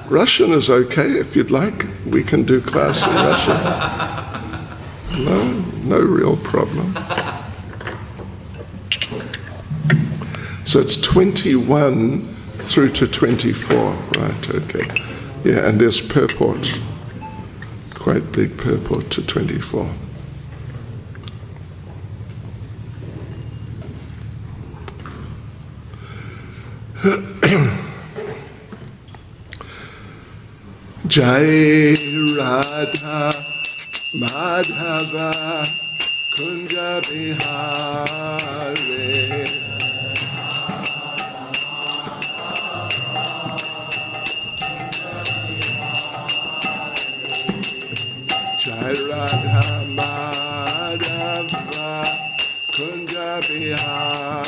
Russian is okay if you'd like. We can do class in Russian. No real problem. So it's 21 through to 24, right, okay. Yeah, and there's purport, quite big purport to 24. Jai Radha Madhava Kunja Bihare Jai Radha Madhava Kunja Bihare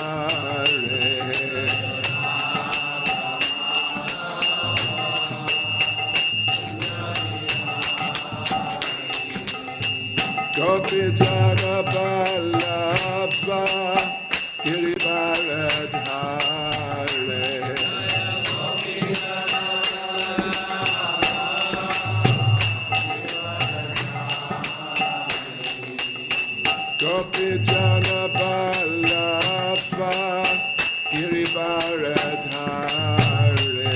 Gopi Jana Vallabha Girivaradhare Gopi Jana Vallabha Girivaradhare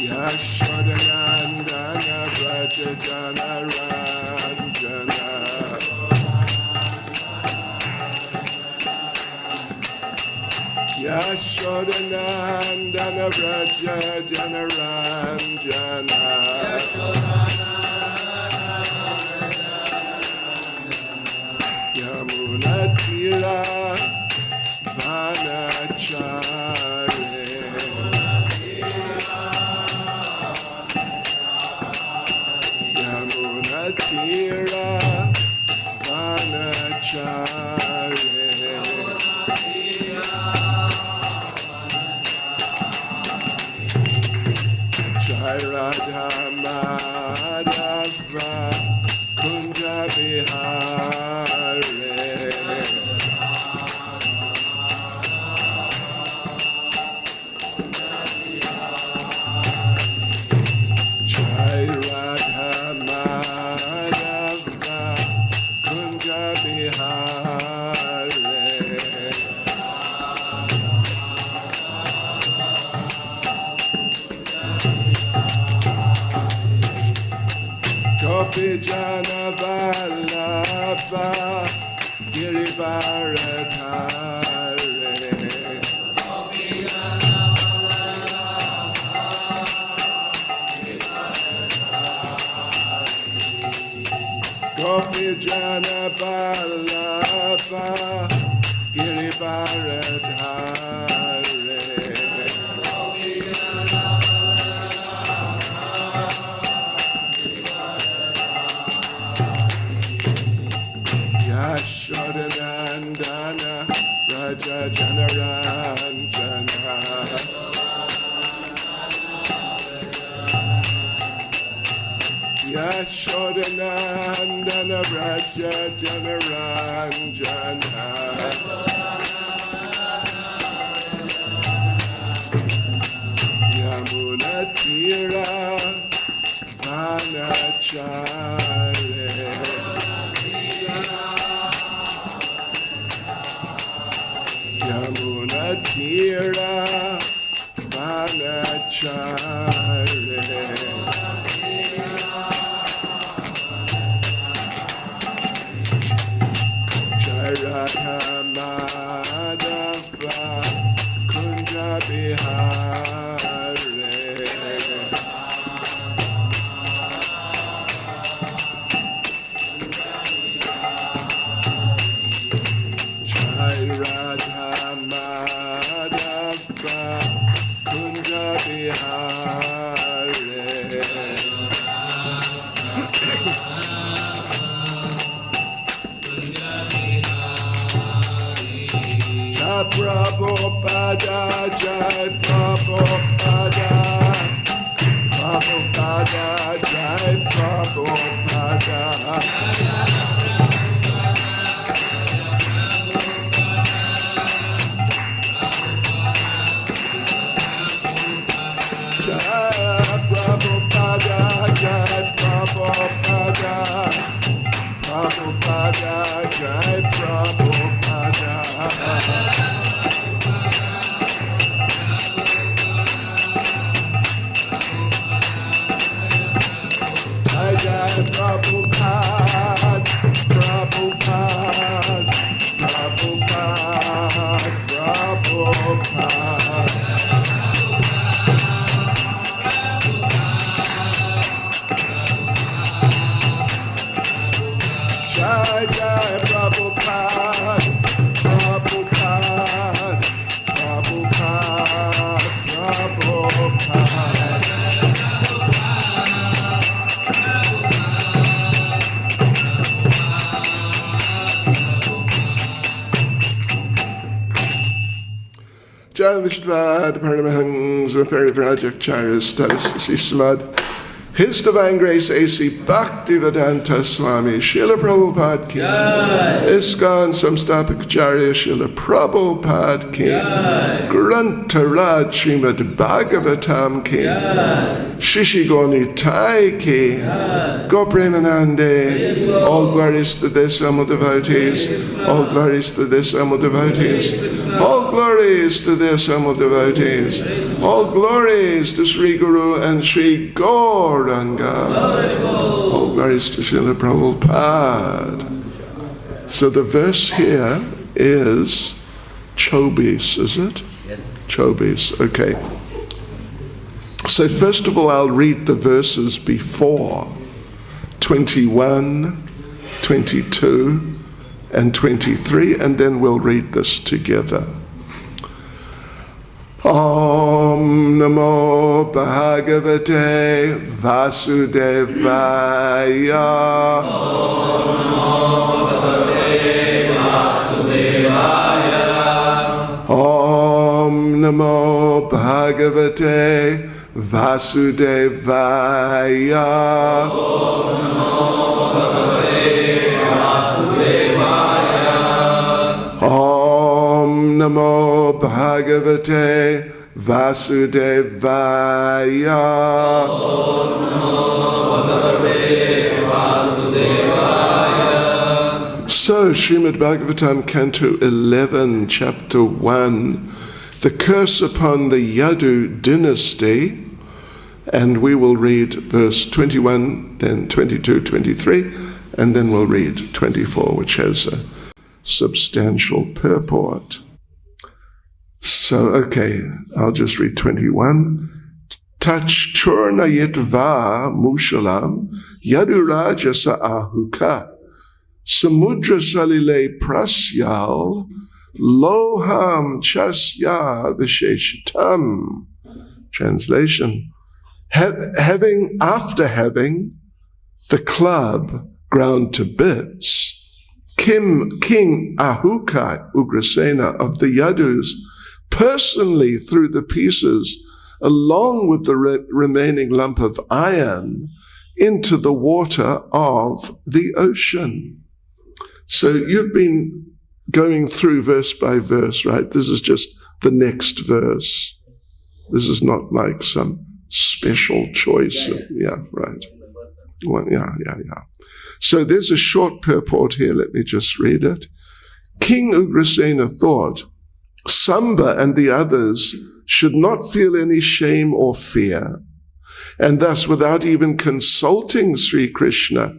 Yashodanandana Vrajajana Ranjana Yashodanandana Vrajajana Ranjana Yamunatira Vanachare Yamunatira Vanachare Jai Radha Madhava Kunja Bihare Jai Radha Madhava Kunja Bihare Gopi Jana Vallabha Girivaradhare Gopi Jana Vallabha Girivaradhare Yashodanandana Vrajajana Ranjana Yashodanandana Vrajajana Ranjana Yamunatira Vanachare Yamunatira Vanachare Jai Radha Madhava Kunja Bihare Jai Radha Madhava Kunja Bihare Jai Prabhupada Jai Prabhupada Prabhupada Jai Prabhupada Prabhupada, Jai Prabhupada. Jai Jai Prabhupada, Prabhupada, Prabhupada, Prabhupada. Jai Jai Prabhupada, Prabhupada, Prabhupada, Prabhupada. Jai Vishvad, Paramahansa, Parivrajacharyas, Status, His Divine Grace A.C. Bhaktivedanta Swami, Srila Prabhupada Ki, ISKCON Samstapakacharya Srila Prabhupada Ki, Grantharaj Srimad Bhagavatam Ki, Shishigoni Tai Ki, Gopremanande, all glories to this Amal devotees, all glories to this Amal devotees, all glories to this Amal devotees, all glories to Sri Guru and Sri Gauranga, all glories to Srila Prabhupada. So the verse here is Chobis, is it? Yes. Chobis, okay. So first of all, I'll read the verses before 21, 22, and 23, and then we'll read this together. Om Namo Bhagavate Vasudevaya. Om Namo Bhagavate Vasudevaya. Om Namo Bhagavate Vasudevaya. Om Namo Bhagavate Vasudevaya. Om Namo Bhagavate Vasudevaya. Om Namo Bhagavate Vasudevaya. So, Srimad Bhagavatam, Canto 11, Chapter 1, the curse upon the Yadu dynasty, and we will read verse 21, then 22, 23, and then we'll read 24, which has a substantial purport. So, okay, I'll just read 21. Tach churna yitva mushalam yadurajasa ahuka samudra salile prasyal loham chasya visheshatam. Translation. After having the club ground to bits, King Ahuka Ugrasena of the Yadus personally threw the pieces along with the remaining lump of iron into the water of the ocean. So you've been going through verse by verse, right? This is just the next verse. This is not like some special choice. Yeah, right. Well, yeah. So there's a short purport here. Let me just read it. King Ugrasena thought Samba and the others should not feel any shame or fear. And thus, without even consulting Sri Krishna,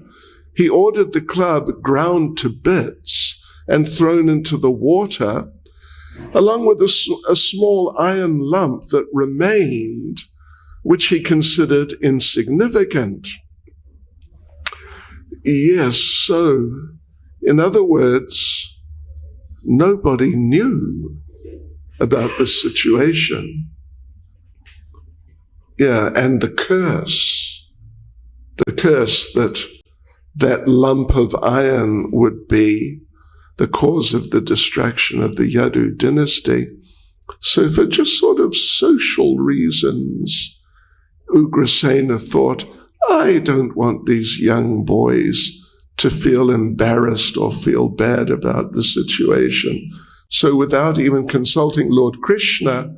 he ordered the club ground to bits and thrown into the water, along with a small iron lump that remained, which he considered insignificant. Yes, so, in other words, nobody knew about this situation. Yeah, and the curse that lump of iron would be the cause of the destruction of the Yadu dynasty. So for just sort of social reasons, Ugrasena thought, I don't want these young boys to feel embarrassed or feel bad about the situation. So without even consulting Lord Krishna,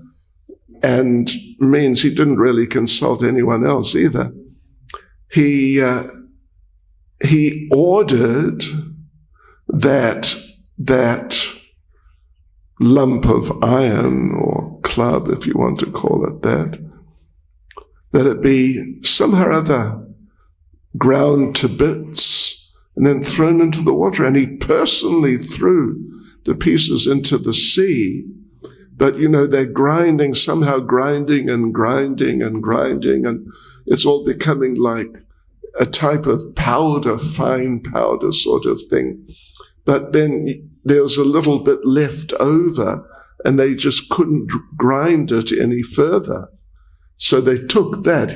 and means he didn't really consult anyone else either, he he ordered that lump of iron or club, if you want to call it that it be somehow or other ground to bits and then thrown into the water. And he personally threw the pieces into the sea. But, they're grinding, somehow grinding, and it's all becoming like a type of powder, fine powder sort of thing. But then there was a little bit left over, and they just couldn't grind it any further. So he took that,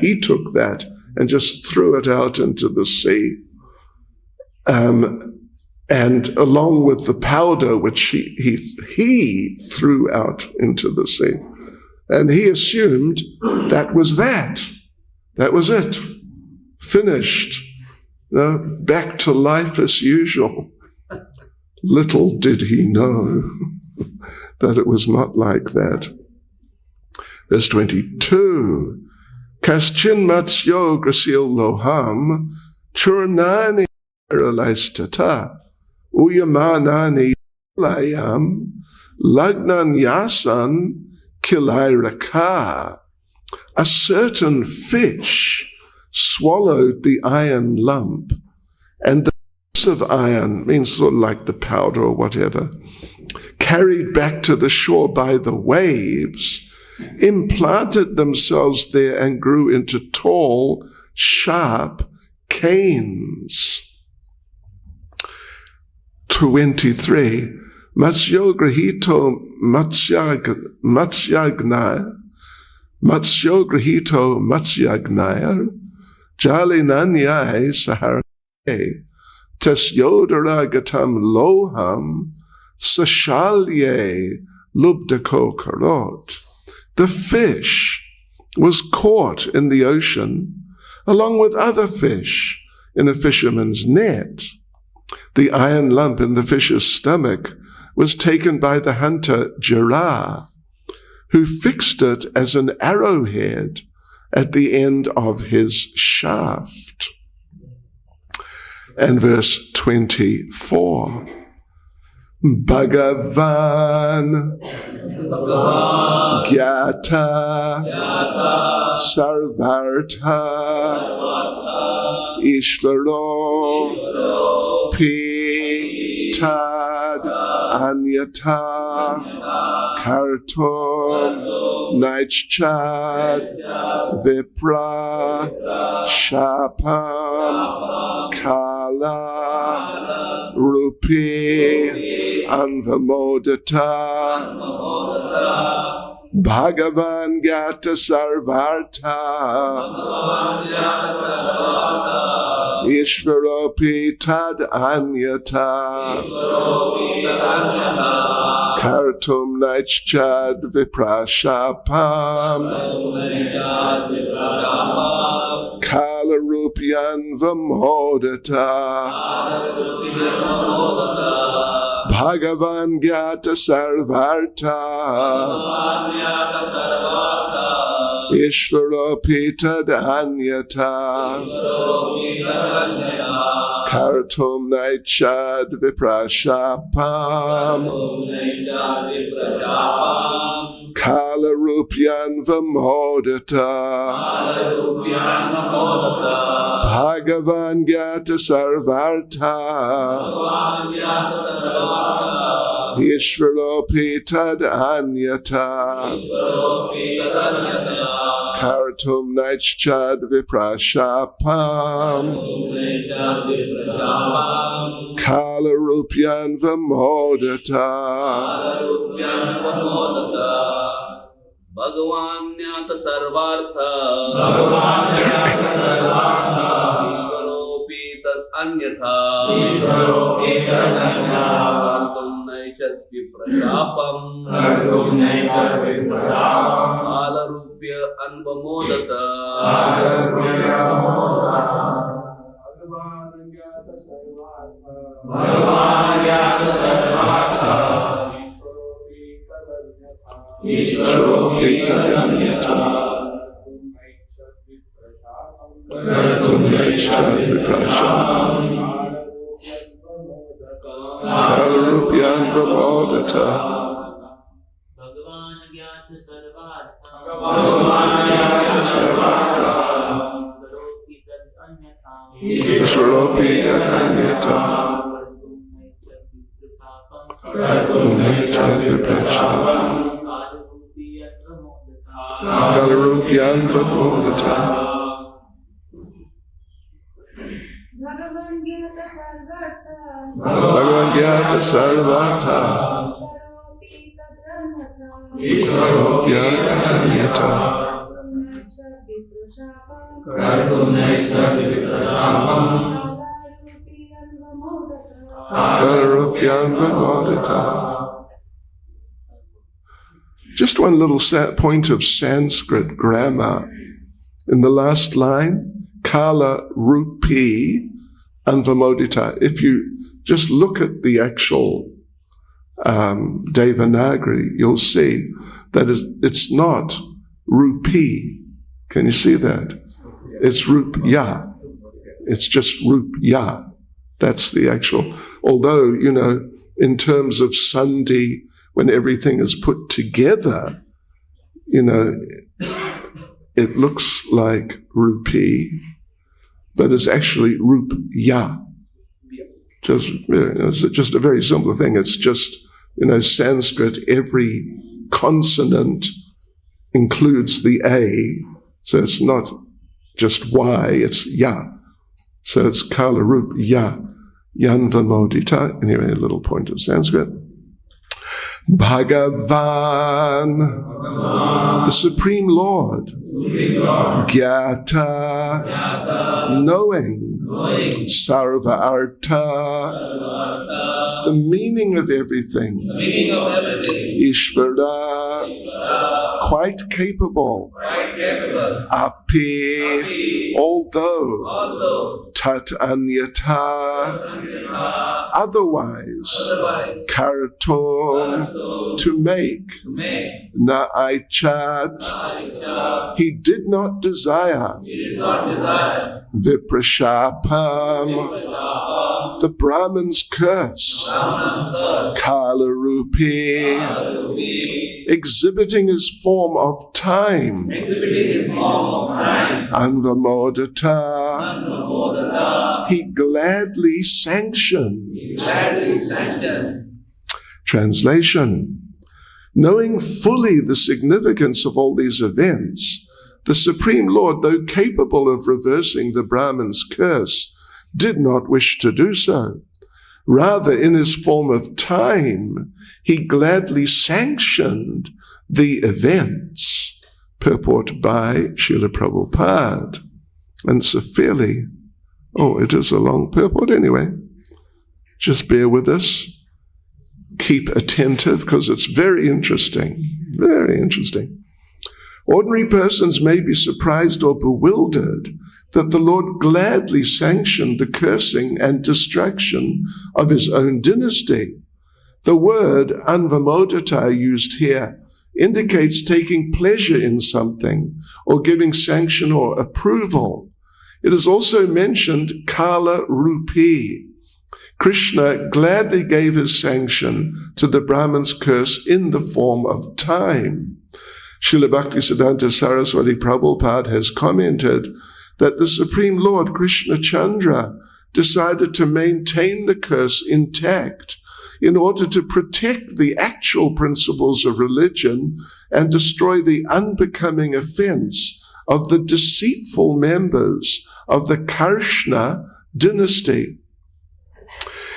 and just threw it out into the sea. And along with the powder, which he threw out into the sea. And he assumed that was that. That was it. Finished. Back to life as usual. Little did he know that it was not like that. Verse 22. Kaschin matsyo grasil loham churnani paralaistata uyamanani layam lagnan yasan kilairaka. A certain fish swallowed the iron lump, and the piece of iron, means sort of like the powder or whatever, carried back to the shore by the waves, implanted themselves there and grew into tall, sharp canes. 23. Matsyo grahito matsyagnair jalinanyai saharane tasyodara gatam loham sashalye lubdako karot. The fish was caught in the ocean along with other fish in a fisherman's net. The iron lump in the fish's stomach was taken by the hunter Jara, who fixed it as an arrowhead at the end of his shaft. And verse 24. Bhagavan Gyata Sarvartha Ishvaro Pitad Anyata Kartom Naichchad Vipra Shapam Kala Rupi Anvamodata Bhagavan Gata Sarvartha Ishvaropi Tad Anyata Kartum Naichchad Viprashapam Kala Rupyan Vamodata Bhagavan Gyata Sarvartha Ishvaropi Anyata Kartum Naichad Viprashapam Kala Rupyan Vamodata Bhagavan Gyata Sarvartha Ishvaropi Anyata Kartum Naichchad Viprashapam Kala Rupyan Vamodata. Bhagavan Nyata Sarvartha Ishvaropi Tad Anyatha Kartum Naichad Viprashapam Kala Rupya Anvamodata Bhagavan Nyata Sarvartha Ishvaropi Tad Anyatha Kartum Naichad Viprashapam Kalarupyan Vamodata. Sarvata. Ishwaropi Yaganyata. Kalarupyan Vamodata. Bhagavan Gyata Sarvartha. Ishwaropya Yaganyata. Kalarupyan Vamodata. Just one little point of Sanskrit grammar. In the last line, Kala Rupi Anvamodita. If you just look at the actual Devanagari, you'll see that it's not Rupi. Can you see that? It's Rupya. It's just Rupya. That's the actual. Although, you know, in terms of Sandhi, when everything is put together, you know, it looks like Rupi, but it's actually Rupya. It's just a very simple thing. It's just, you know, Sanskrit, every consonant includes the A, so it's not just Y, it's Ya. So it's Kala Rup Ya, Yanvamodita. Anyway, a little point of Sanskrit. Bhagavan, the Supreme Lord, Gyata, knowing, Sarva Artha, the meaning of everything, Ishvara, quite capable, Api, although, Tat Anyata, otherwise, Kartum, to make, Na Aichat, he did not desire, Viprashapam, the Brahman's curse, Kalarupi, exhibiting his form of time, Anvamodata, he gladly sanctioned. Translation. Knowing fully the significance of all these events, the Supreme Lord, though capable of reversing the Brahman's curse, did not wish to do so. Rather, in his form of time, he gladly sanctioned the events. Purport by Srila Prabhupada. And it's a fairly, it is a long purport anyway. Just bear with us. Keep attentive, because it's very interesting. Very interesting. Ordinary persons may be surprised or bewildered that the Lord gladly sanctioned the cursing and destruction of his own dynasty. The word anvamodata used here indicates taking pleasure in something or giving sanction or approval. It is also mentioned Kala Rupi. Krishna gladly gave his sanction to the Brahman's curse in the form of time. Srila Bhaktisiddhanta Saraswati Prabhupada has commented that the Supreme Lord Krishna Chandra decided to maintain the curse intact in order to protect the actual principles of religion and destroy the unbecoming offense of the deceitful members of the Karshna dynasty.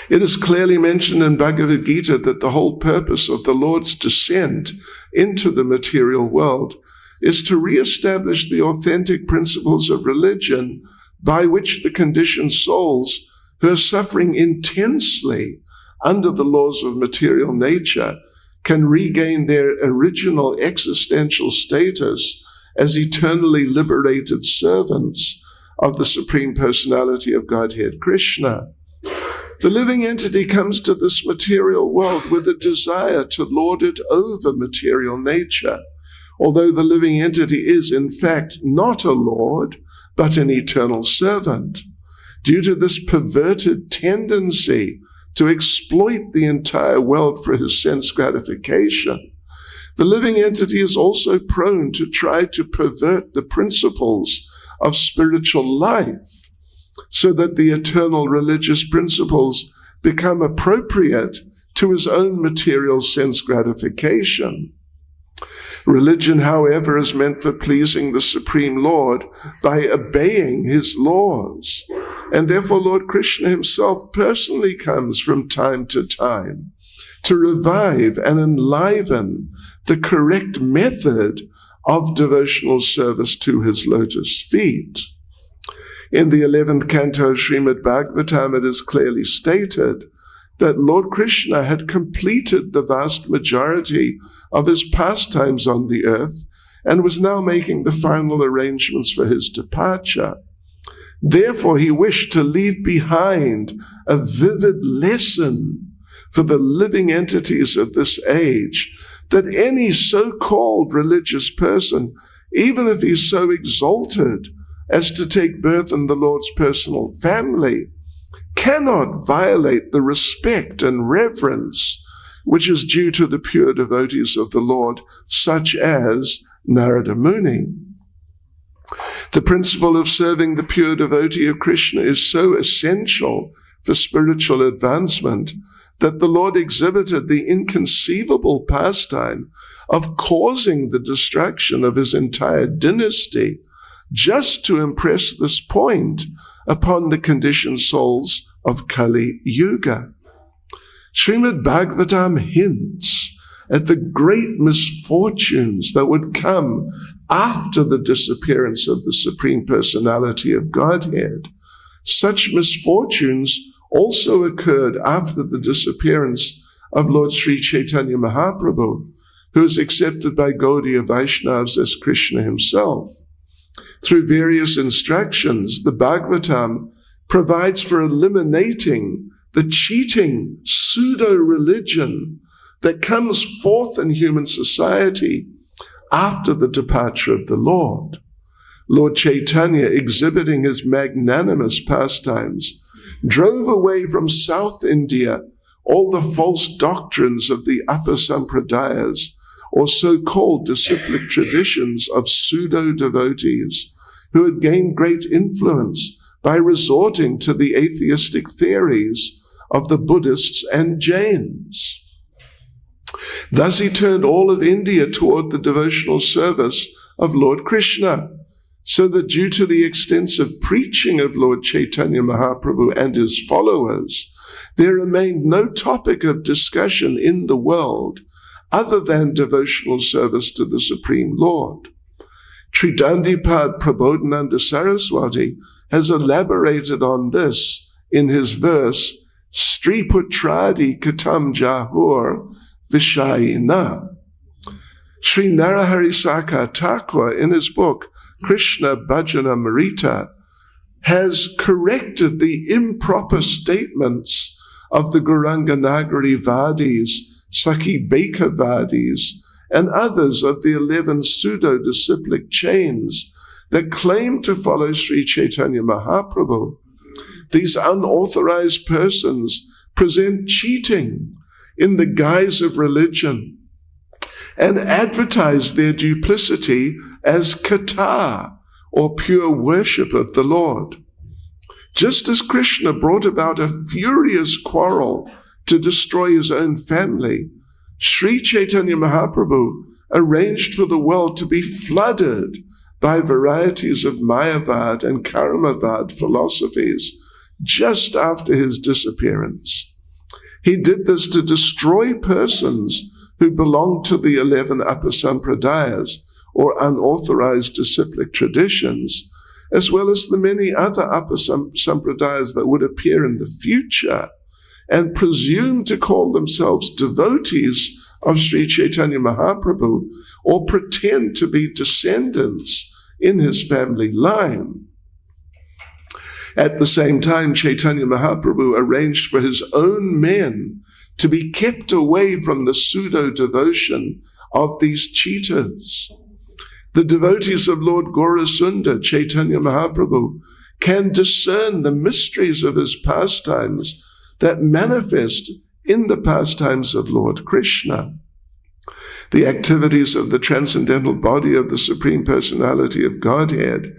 It is clearly mentioned in Bhagavad Gita that the whole purpose of the Lord's descent into the material world is to re-establish the authentic principles of religion by which the conditioned souls who are suffering intensely under the laws of material nature can regain their original existential status as eternally liberated servants of the Supreme Personality of Godhead, Krishna. The living entity comes to this material world with a desire to lord it over material nature, although the living entity is, in fact, not a lord, but an eternal servant. Due to this perverted tendency to exploit the entire world for his sense gratification, the living entity is also prone to try to pervert the principles of spiritual life so that the eternal religious principles become appropriate to his own material sense gratification. Religion, however, is meant for pleasing the Supreme Lord by obeying his laws. And therefore Lord Krishna himself personally comes from time to time to revive and enliven the correct method of devotional service to his lotus feet. In the 11th canto of Srimad Bhagavatam, it is clearly stated that Lord Krishna had completed the vast majority of his pastimes on the earth and was now making the final arrangements for his departure. Therefore, he wished to leave behind a vivid lesson for the living entities of this age, that any so-called religious person, even if he's so exalted as to take birth in the Lord's personal family, cannot violate the respect and reverence which is due to the pure devotees of the Lord, such as Narada Muni. The principle of serving the pure devotee of Krishna is so essential for spiritual advancement that the Lord exhibited the inconceivable pastime of causing the destruction of his entire dynasty just to impress this point upon the conditioned souls of Kali Yuga. Srimad Bhagavatam hints at the great misfortunes that would come after the disappearance of the Supreme Personality of Godhead. Such misfortunes also occurred after the disappearance of Lord Sri Chaitanya Mahaprabhu, who was accepted by Gaudiya Vaishnavas as Krishna himself. Through various instructions, the Bhagvatam provides for eliminating the cheating pseudo-religion that comes forth in human society after the departure of the Lord. Lord Chaitanya, exhibiting his magnanimous pastimes, drove away from South India all the false doctrines of the upper sampradayas, or so-called disciplic traditions of pseudo-devotees who had gained great influence by resorting to the atheistic theories of the Buddhists and Jains. Thus he turned all of India toward the devotional service of Lord Krishna, so that due to the extensive preaching of Lord Chaitanya Mahaprabhu and his followers, there remained no topic of discussion in the world other than devotional service to the Supreme Lord. Tridandipad Prabodhananda Saraswati has elaborated on this in his verse, Striputradi Katam Jahur Vishayina. Sri Narahari Sakha Thakur, in his book Krishna Bhajana Marita, has corrected the improper statements of the Gauranga Nagari Vadis, Sakhi Beka Vadis, and others of the 11 pseudo-disciplic chains that claim to follow Sri Chaitanya Mahaprabhu. These unauthorized persons present cheating in the guise of religion and advertise their duplicity as kata, or pure worship of the Lord. Just as Krishna brought about a furious quarrel to destroy his own family, Sri Chaitanya Mahaprabhu arranged for the world to be flooded by varieties of Mayavad and Karamavad philosophies just after his disappearance. He did this to destroy persons who belonged to the 11 upper sampradayas, or unauthorized disciplic traditions, as well as the many other upper sampradayas that would appear in the future, and presume to call themselves devotees of Sri Chaitanya Mahaprabhu, or pretend to be descendants in his family line. At the same time, Chaitanya Mahaprabhu arranged for his own men to be kept away from the pseudo-devotion of these cheaters. The devotees of Lord Gaurasunda, Chaitanya Mahaprabhu, can discern the mysteries of his pastimes that manifest in the pastimes of Lord Krishna. The activities of the transcendental body of the Supreme Personality of Godhead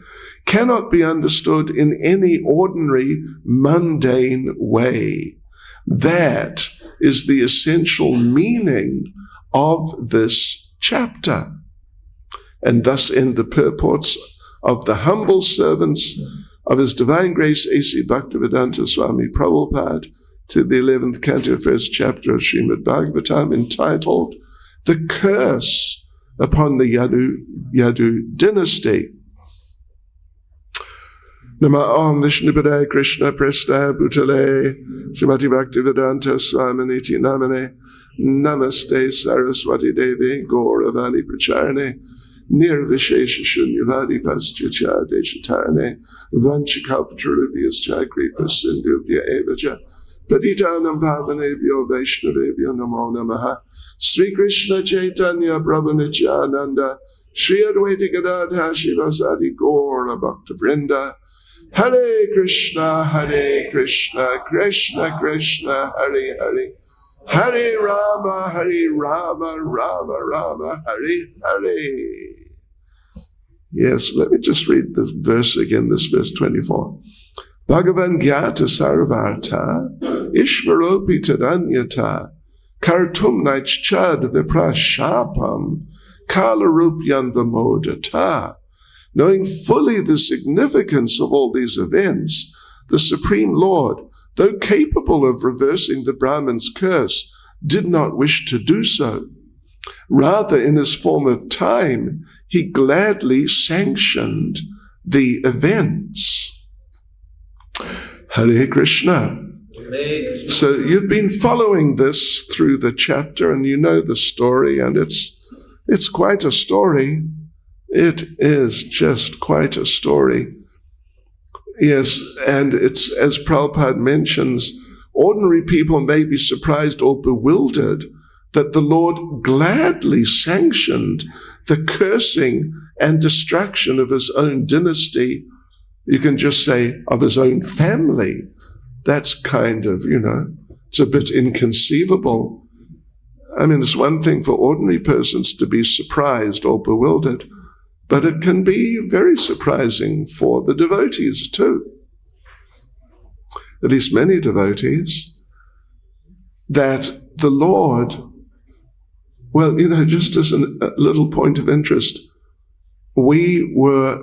cannot be understood in any ordinary, mundane way. That is the essential meaning of this chapter. And thus end the purports of the humble servants of His Divine Grace A.C. Bhaktivedanta Swami Prabhupada to the 11th Canto, 1st chapter of Srimad Bhagavatam, entitled The Curse upon the Yadu Dynasty. Nama Om Vishnupadaya Krishna Prestaya Bhutale Srimati Bhaktivedanta Swaminiti Namane Namaste Saraswati Devi Gauravani Pracharane Nirvishesha Shunyavadi Paschacha Deshatarane Vanchikalpaturabhyascha Kripa Sindhubhya Evaja Patitanam Pavanebhyo Vaishnavebhyo Namo Namaha Sri Krishna Chaitanya Prabhu Nityananda Sri Advaita Gadadha Shivasadi Gaura Bhakta Vrinda Hare Krishna, Krishna Krishna, Hare Hare, Hare Rama, Rama Rama, Hare Hare. Yes, let me just read this verse again, this verse 24. Bhagavan Gyata Sarvarta, Ishvaropi Tadanyata, Kartum Naichchad Viprashapam, Kalarupyan Vamodata. Knowing fully the significance of all these events, the Supreme Lord, though capable of reversing the Brahman's curse, did not wish to do so. Rather, in his form of time, he gladly sanctioned the events. Hare Krishna. So you've been following this through the chapter, and you know the story, and it's quite a story. It is just quite a story. Yes, and it's, as Prabhupada mentions, ordinary people may be surprised or bewildered that the Lord gladly sanctioned the cursing and destruction of his own dynasty. You can just say of his own family. That's kind of, it's a bit inconceivable. I mean, it's one thing for ordinary persons to be surprised or bewildered, but it can be very surprising for the devotees too. At least many devotees, that the Lord, well, just as a little point of interest, we were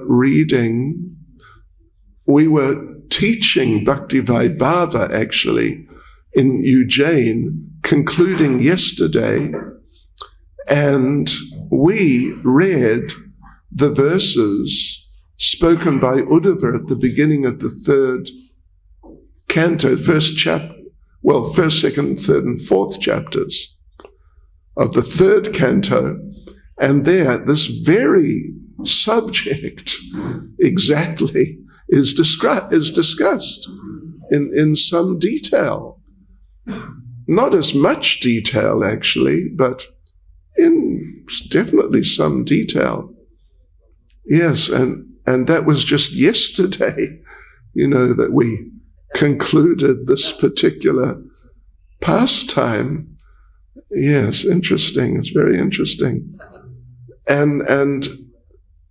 teaching Bhakti Vaibhava actually in Ujjain, concluding yesterday, and we read the verses spoken by Uddhava at the beginning of the 3rd canto, first, second, third, and fourth chapters of the 3rd canto, and there this very subject exactly is discussed in some detail. Not as much detail actually, but in definitely some detail. Yes, and that was just yesterday, that we concluded this particular pastime. Yes, interesting. It's very interesting. And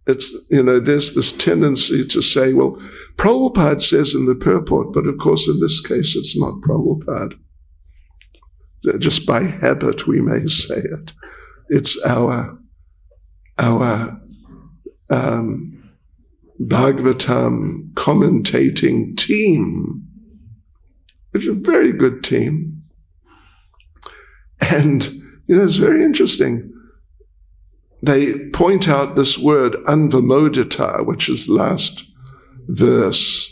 it's, there's this tendency to say, well, Prabhupada says in the purport, but of course in this case it's not Prabhupada. Just by habit we may say it. It's our Bhagvatam commentating team, which is a very good team. And, it's very interesting. They point out this word, anvamodita, which is last verse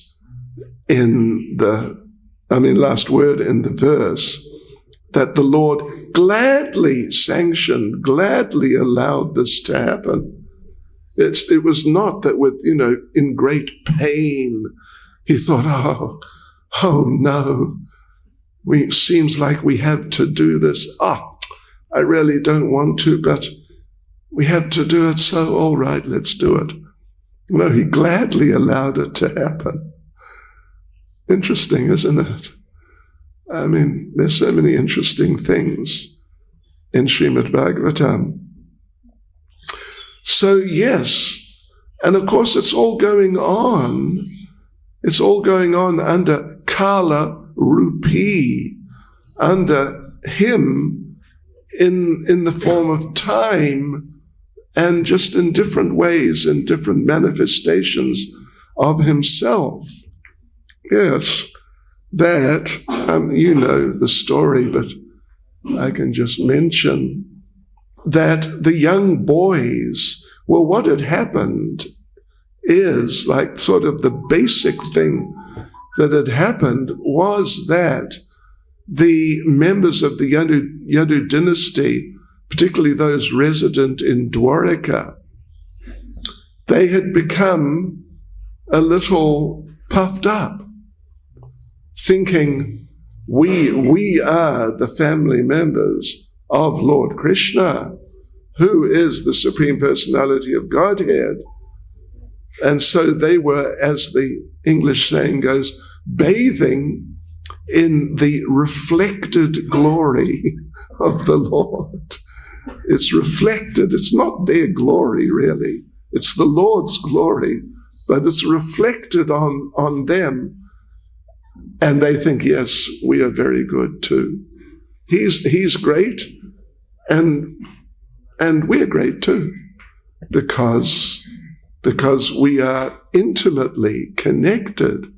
last word in the verse, that the Lord gladly sanctioned, gladly allowed this to happen. It was not that with, in great pain, he thought, oh no, it seems like we have to do this. I really don't want to, but we have to do it, so all right, let's do it. No, he gladly allowed it to happen. Interesting, isn't it? I mean, there's so many interesting things in Srimad Bhagavatam. So yes, and of course it's all going on. It's all going on under Kala Rupi, under him in the form of time, and just in different ways, in different manifestations of himself. Yes, that, you know the story, but I can just mention that the young boys, well, what had happened is, like, sort of the basic thing that had happened was that the members of the Yadu dynasty, particularly those resident in Dwarika, they had become a little puffed up, thinking, we are the family members of Lord Krishna, who is the Supreme Personality of Godhead. And so they were, as the English saying goes, bathing in the reflected glory of the Lord. It's reflected. It's not their glory, really. It's the Lord's glory, but it's reflected on them. And they think, yes, we are very good too. He's great, and we're great too, because we are intimately connected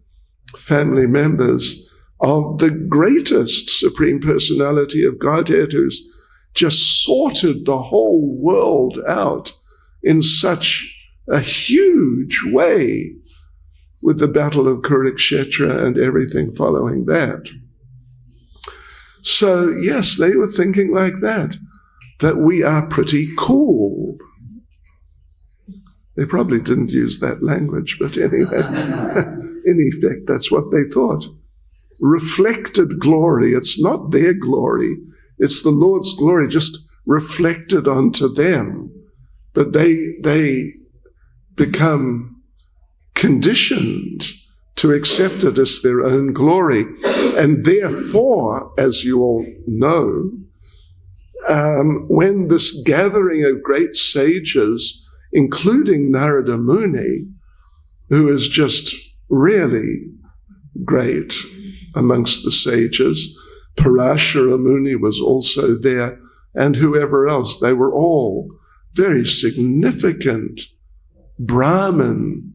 family members of the greatest Supreme Personality of Godhead, who's just sorted the whole world out in such a huge way, with the Battle of Kurukshetra and everything following that. So yes, they were thinking like that we are pretty cool. They probably didn't use that language, but anyway, in effect, that's what they thought. Reflected glory. It's not their glory. It's the Lord's glory just reflected onto them. But they become conditioned to accept it as their own glory. And therefore, as you all know, when this gathering of great sages, including Narada Muni, who is just really great amongst the sages, Parashara Muni was also there, and whoever else, they were all very significant Brahmin,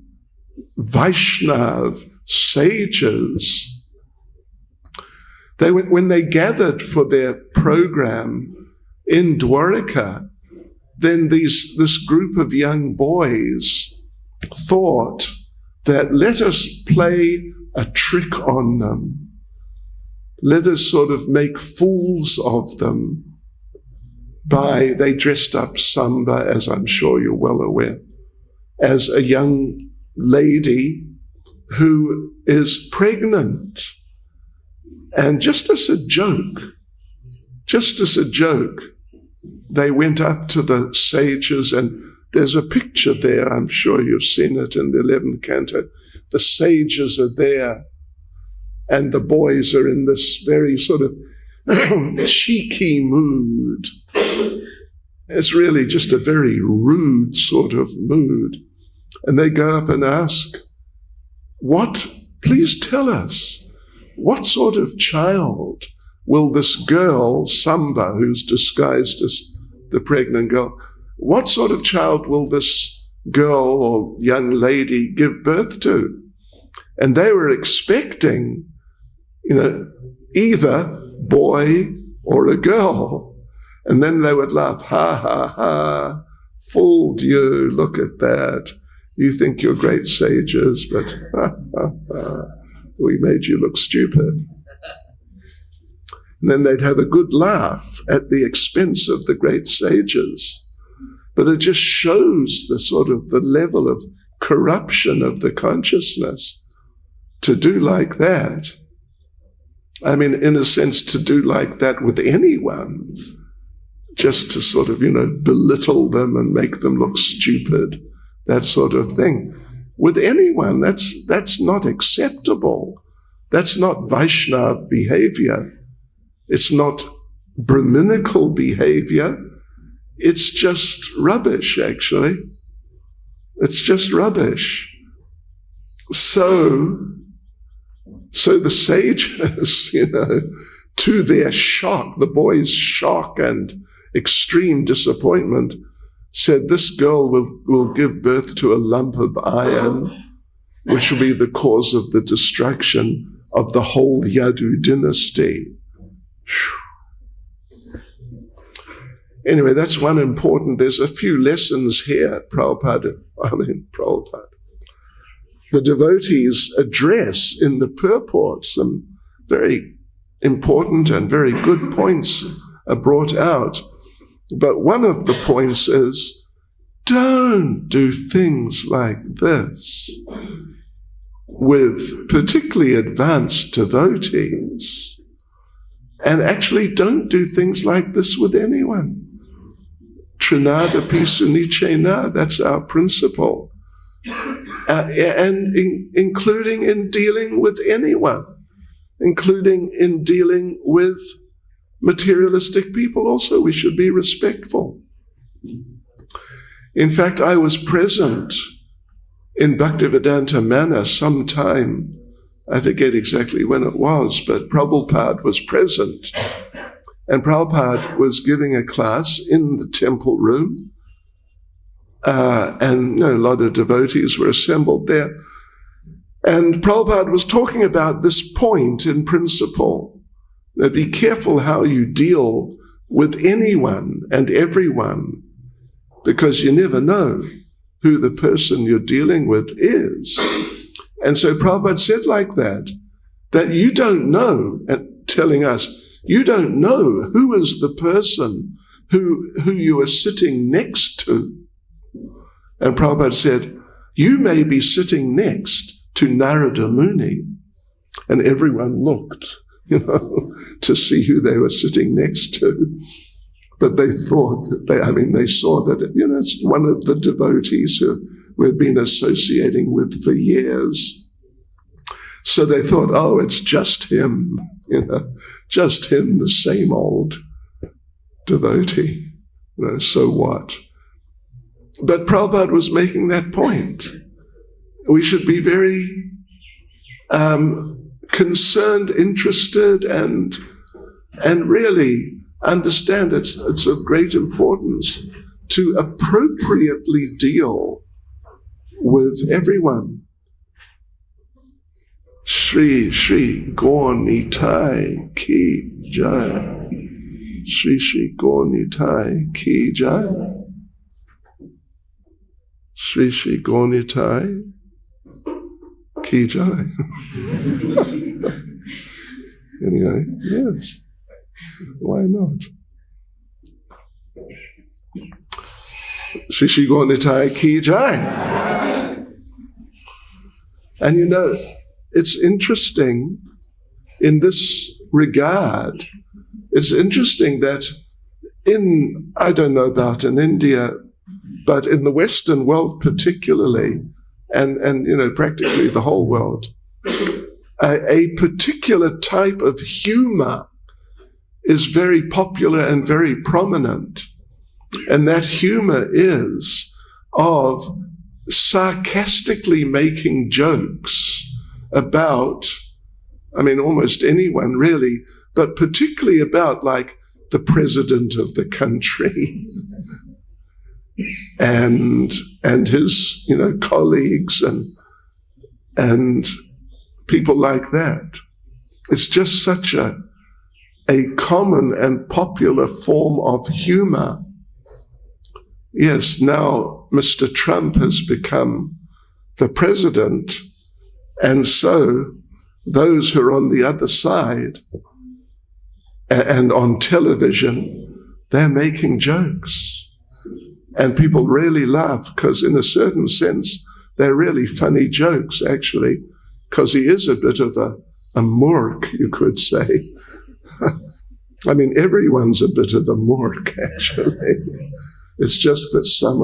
Vaishnav sages. When they gathered for their program in Dwarika, then this group of young boys thought that let us play a trick on them. Let us sort of make fools of them they dressed up Samba, as I'm sure you're well aware, as a young lady who is pregnant. And just as a joke, they went up to the sages, and there's a picture there, I'm sure you've seen it in the 11th canto. The sages are there, and the boys are in this very sort of cheeky mood. It's really just a very rude sort of mood. And they go up and ask, please tell us, what sort of child will this girl, Samba, who's disguised as the pregnant girl, what sort of child will this girl or young lady give birth to? And they were expecting, either boy or a girl. And then they would laugh, ha, ha, ha, fooled you, look at that. You think you're great sages, but ha, ha, ha, we made you look stupid. And then they'd have a good laugh at the expense of the great sages. But it just shows the level of corruption of the consciousness to do like that. I mean, in a sense, to do like that with anyone, just to belittle them and make them look stupid, that sort of thing. With anyone, that's not acceptable. That's not Vaishnava behavior. It's not Brahminical behavior. It's just rubbish, actually. It's just rubbish. So the sages, to their shock, the boys' shock and extreme disappointment, said, this girl will give birth to a lump of iron, which will be the cause of the destruction of the whole Yadu dynasty. Anyway, that's one important, there's a few lessons here, Prabhupada. The devotees address in the purport some very important and very good points are brought out. But one of the points is, don't do things like this with particularly advanced devotees. And actually don't do things like this with anyone. Trinada pisunichena, that's our principle. And including in dealing with anyone, including in dealing with materialistic people also, we should be respectful. In fact, I was present in Bhaktivedanta Manor sometime, I forget exactly when it was, but Prabhupada was present. And Prabhupada was giving a class in the temple room, and a lot of devotees were assembled there. And Prabhupada was talking about this point in principle. Now, be careful how you deal with anyone and everyone, because you never know who the person you're dealing with is. And so Prabhupada said like that you don't know, and telling us, you don't know who is the person who you are sitting next to. And Prabhupada said, you may be sitting next to Narada Muni. And everyone looked, to see who they were sitting next to. But they thought that they saw that, it's one of the devotees who we've been associating with for years. So they thought, oh, it's just him, just him, the same old devotee. So what? But Prabhupada was making that point. We should be very concerned, interested, and really understand it's of great importance to appropriately deal with everyone. Shri Shri Gaur Nitai Ki Jai. Shri Shri Gaur Nitai Ki Jai. Shri Shri Gaur Nitai Ki Jai. Anyway, yes. Why not? Shri Shri Gaur Nitai Ki Jai. And it's interesting in this regard, it's interesting that I don't know about in India, but in the Western world particularly, and practically the whole world, a particular type of humor is very popular and very prominent. And that humor is of sarcastically making jokes about, almost anyone really, but particularly about the president of the country and his, colleagues and people like that. It's just such a common and popular form of humor. Yes, now Mr. Trump has become the president, and so those who are on the other side and on television, they're making jokes. And people really laugh because in a certain sense, they're really funny jokes, actually, because he is a bit of a murk, you could say. Everyone's a bit of a murk, actually. It's just that some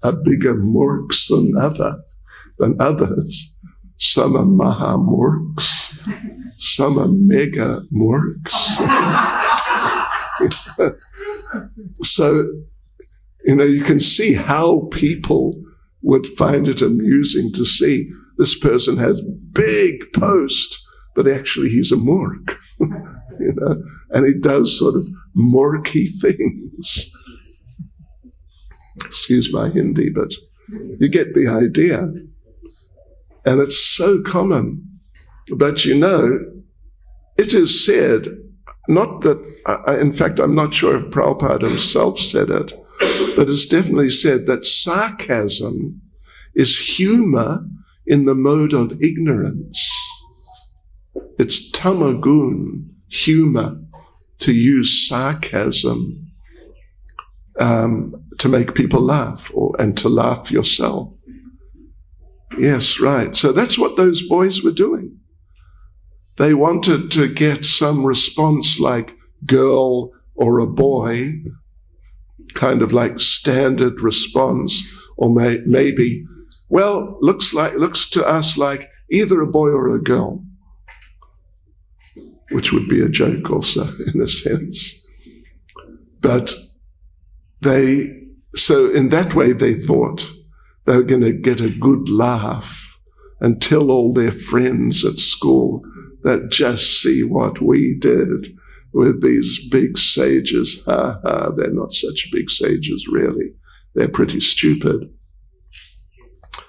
are bigger murks than others. some are mahamurks, some are mega murks. So, you can see how people would find it amusing to see this person has big post, but actually he's a murk, and he does sort of murky things. Excuse my Hindi, but you get the idea. And it's so common. But it is said, not that, in fact, I'm not sure if Prabhupada himself said it, but it's definitely said that sarcasm is humor in the mode of ignorance. It's tamagun, humor, to use sarcasm to make people laugh, and to laugh yourself. Yes, right. So that's what those boys were doing. They wanted to get some response like girl or a boy, kind of like standard response, or maybe, well, looks to us like either a boy or a girl, which would be a joke also in a sense. But so in that way they thought they were going to get a good laugh and tell all their friends at school that just see what we did with these big sages. Ha ha, they're not such big sages really. They're pretty stupid.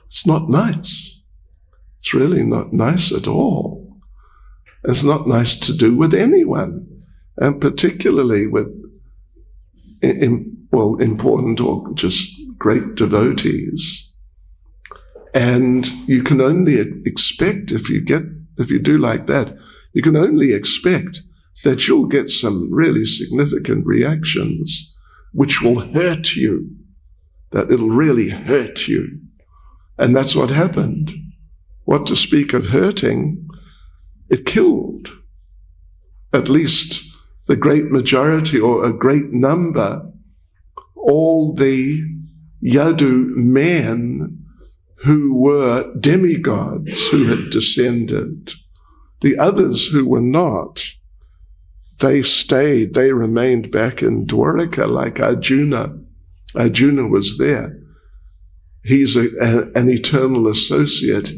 It's not nice. It's really not nice at all. It's not nice to do with anyone, and particularly with important or just great devotees. And you can only expect, if you do like that, you can only expect that you'll get some really significant reactions which will hurt you, that it'll really hurt you. And that's what happened. What to speak of hurting, it killed at least the great majority or a great number, all the Yadu men who were demigods who had descended. The others who were not, they remained back in Dwaraka, like Arjuna. Arjuna was there. He's an eternal associate.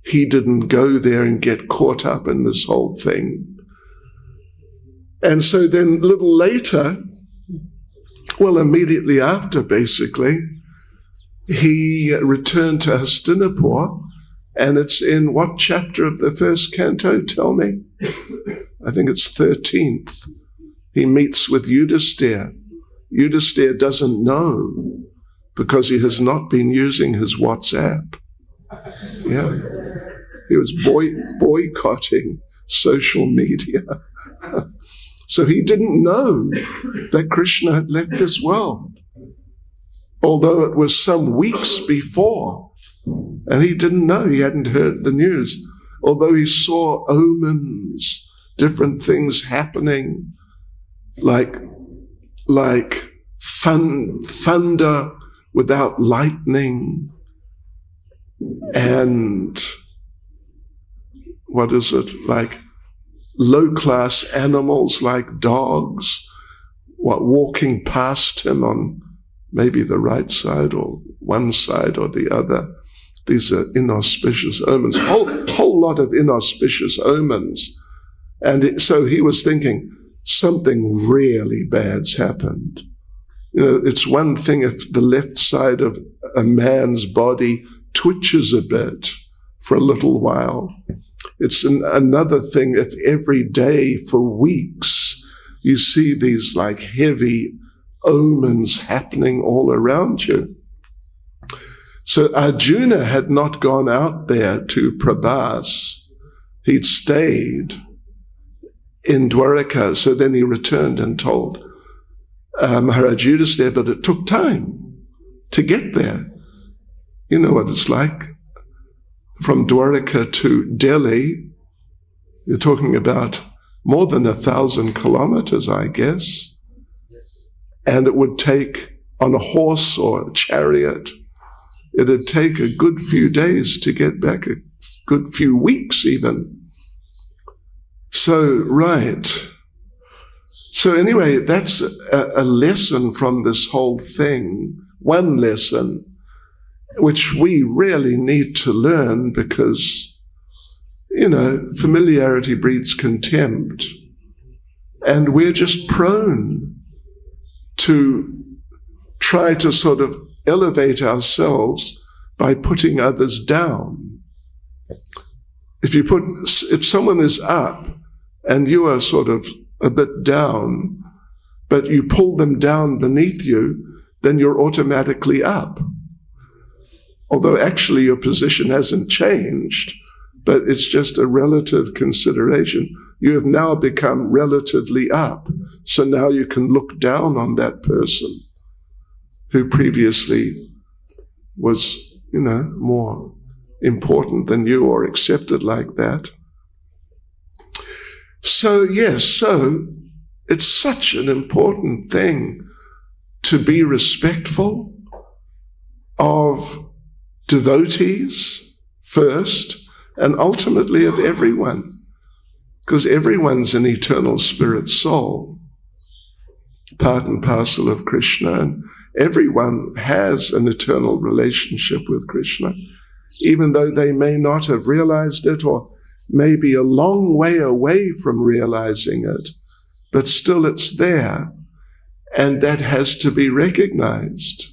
He didn't go there and get caught up in this whole thing. And so then a little later, well, immediately after basically, he returned to Hastinapur, and it's in what chapter of the first canto, tell me? I think it's 13th. He meets with Yudhisthira. Yudhisthira doesn't know because he has not been using his WhatsApp. Yeah. He was boycotting social media. So he didn't know that Krishna had left this world, although it was some weeks before. And he didn't know, he hadn't heard the news, although he saw omens, different things happening, like thunder without lightning, and like low-class animals like dogs, walking past him on maybe the right side or one side or the other. These are inauspicious omens, whole lot of inauspicious omens. And so he was thinking, something really bad's happened. It's one thing if the left side of a man's body twitches a bit for a little while. It's another thing if every day for weeks you see these like heavy omens happening all around you. So Arjuna had not gone out there to Prabhas. He'd stayed in Dwaraka. So then he returned and told Maharaj Yudhisthira, but it took time to get there. You know what it's like. From Dwaraka to Delhi, you're talking about more than 1,000 kilometers, I guess. Yes. And it would take, on a horse or a chariot, it'd take a good few days to get back good few weeks even. So, right. So anyway, that's a lesson from this whole thing, one lesson, which we really need to learn because, familiarity breeds contempt. And we're just prone to try to sort of elevate ourselves by putting others down. If someone is up and you are sort of a bit down, but you pull them down beneath you, then you're automatically up. Although actually your position hasn't changed, but it's just a relative consideration. You have now become relatively up. So now you can look down on that person who previously was, more important than you or accepted like that. So yes, it's such an important thing to be respectful of devotees first, and ultimately of everyone, because everyone's an eternal spirit soul, part and parcel of Krishna, and everyone has an eternal relationship with Krishna, even though they may not have realized it or may be a long way away from realizing it, but still it's there, and that has to be recognized.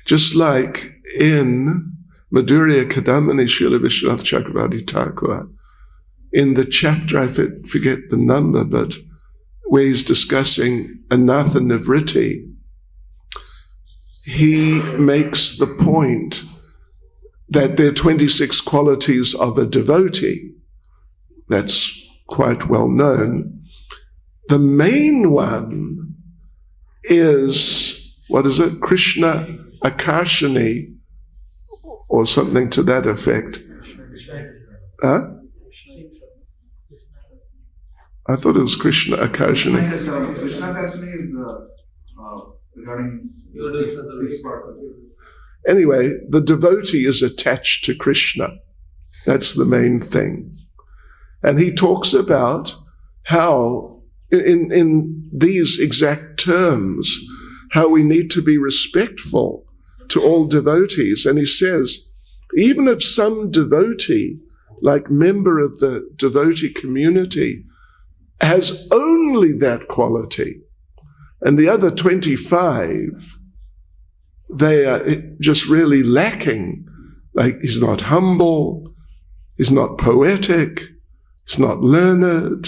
Just like in Madhurya Kadamani Srila Vishwanath Chakravarti Thakur, in the chapter, I forget the number, but where he's discussing Anatha Nivritti, he makes the point that there are 26 qualities of a devotee. That's quite well known. The main one is, Krishna Akarshani, or something to that effect. Huh? I thought it was Krishna Akarshani. Krishna Akarshani is regarding six parts of it. Anyway, the devotee is attached to Krishna. That's the main thing. And he talks about how, in these exact terms, how we need to be respectful to all devotees. And he says, even if some devotee, like member of the devotee community, has only that quality, and the other 25, they are just really lacking. Like, he's not humble, he's not poetic, he's not learned,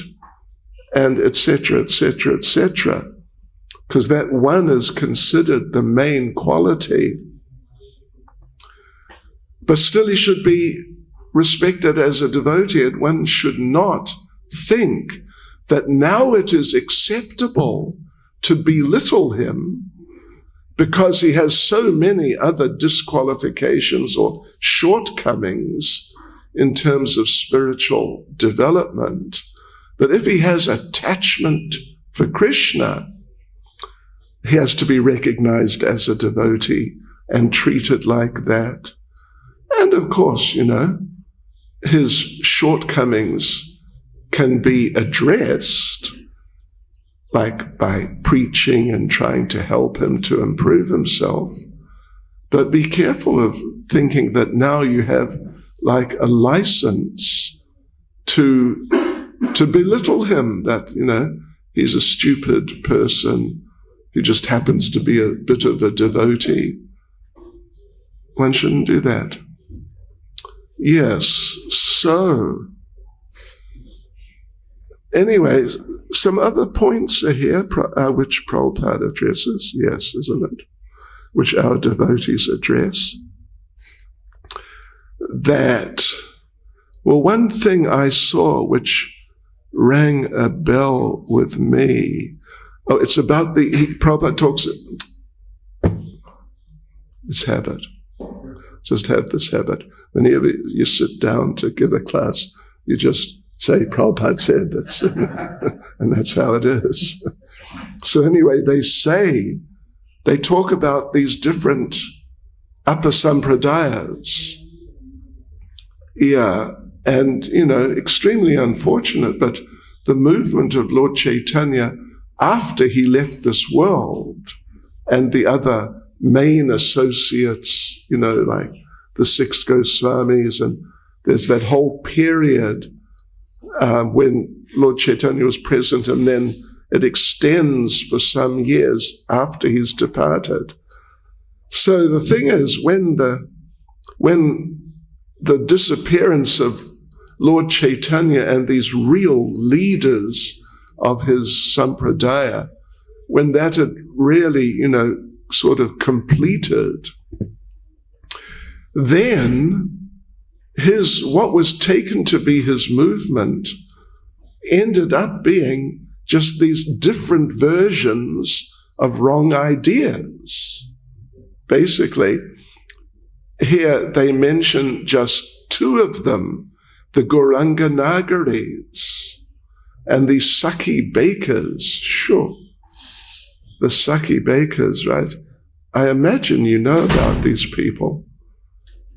and etc., etc., etc. Because that one is considered the main quality. But still he should be respected as a devotee, and one should not think that now it is acceptable to belittle him because he has so many other disqualifications or shortcomings in terms of spiritual development. But if he has attachment for Krishna, he has to be recognized as a devotee and treated like that. And of course, his shortcomings can be addressed, like by preaching and trying to help him to improve himself. But be careful of thinking that now you have like a license to belittle him, that, he's a stupid person who just happens to be a bit of a devotee. One shouldn't do that. Yes, so anyways, some other points are here which Prabhupada addresses, yes, isn't it? Which our devotees address. That, well, one thing I saw which rang a bell with me, it's about Prabhupada talks, this habit. Just have this habit. Whenever you sit down to give a class, you just say, Prabhupada said this, and that's how it is. So anyway, they talk about these different upper sampradayas, Yeah, and, extremely unfortunate, but the movement of Lord Chaitanya after he left this world and the other main associates, like the 6 Goswamis, and there's that whole period when Lord Chaitanya was present, and then it extends for some years after he's departed. So the thing is, when the disappearance of Lord Chaitanya and these real leaders of his sampradaya, when that had really, sort of completed, then what was taken to be his movement ended up being just these different versions of wrong ideas. Basically, here they mention just 2 of them, the Gauranga Nagaris and the Saki bakers. Sure, the Saki bakers, right? I imagine you know about these people.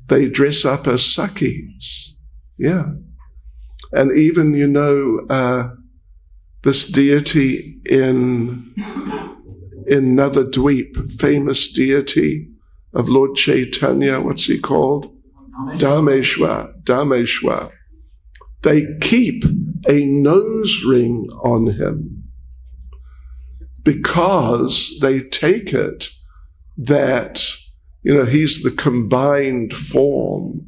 They dress up as Sakis, yeah. And even, this deity in Navadweep, famous deity of Lord Chaitanya, what's he called? Dharmeshwar. They keep a nose ring on him because they take it that, he's the combined form.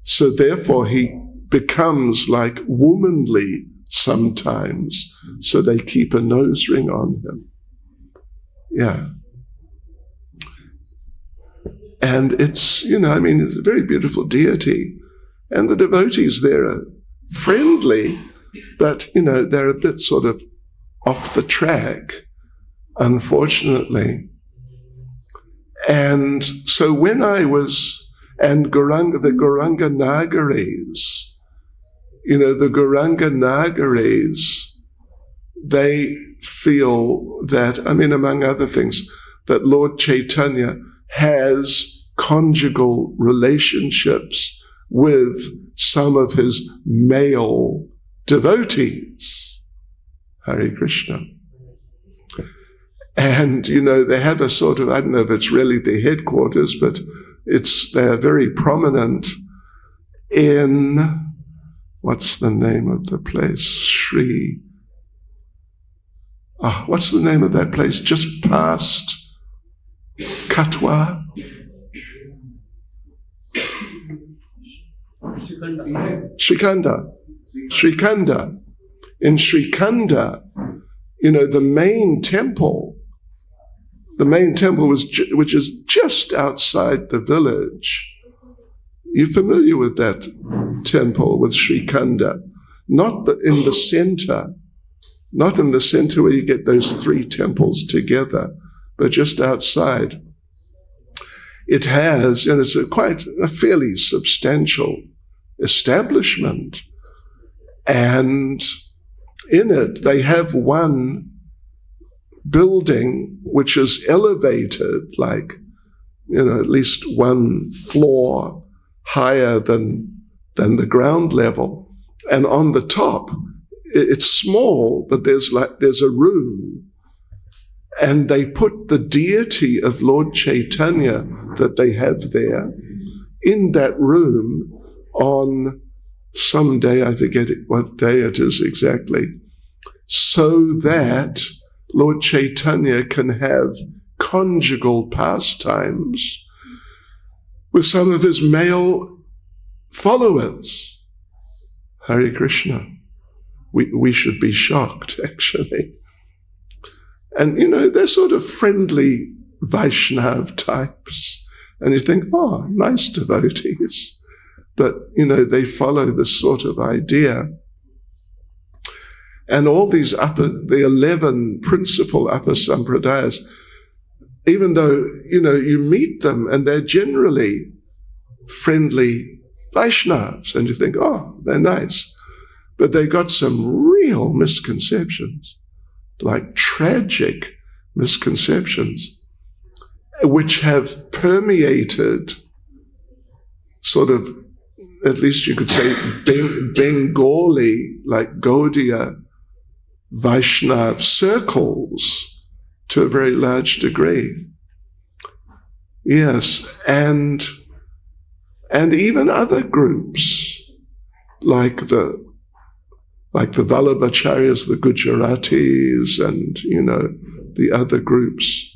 So therefore he becomes like womanly sometimes. So they keep a nose ring on him. Yeah. And it's, it's a very beautiful deity. And the devotees there are friendly, but, they're a bit sort of off the track, unfortunately. And so when I was, and the Gauranga Nagaris, the Gauranga Nagaris, they feel that, among other things, that Lord Chaitanya has conjugal relationships with some of his male devotees. Hare Krishna. And, they have a sort of, I don't know if it's really their headquarters, but they're very prominent in, what's the name of the place? What's the name of that place? Just past Katwa? Shrikanda. In Shrikanda, the main temple which is just outside the village. You're familiar with that temple, with Shrikanda? Not in the center where you get those 3 temples together, but just outside. It has, it's quite a fairly substantial establishment. And in it, they have one building which is elevated, like, at least 1 floor higher than the ground level. And on the top, it's small, but there's a room. And they put the deity of Lord Chaitanya that they have there in that room on some day, I forget what day it is exactly, so that Lord Chaitanya can have conjugal pastimes with some of his male followers. Hare Krishna. We should be shocked, actually. And, they're sort of friendly Vaishnav types. And you think, nice devotees. But, they follow this sort of idea. And all these the 11 principal upper sampradayas, even though, you meet them and they're generally friendly Vaishnavas, and you think, they're nice. But they got some real misconceptions, like tragic misconceptions, which have permeated sort of at least you could say, Bengali, like Gaudiya Vaishnav circles to a very large degree. Yes, and even other groups, like the Vallabhacharyas, the Gujaratis, and, the other groups.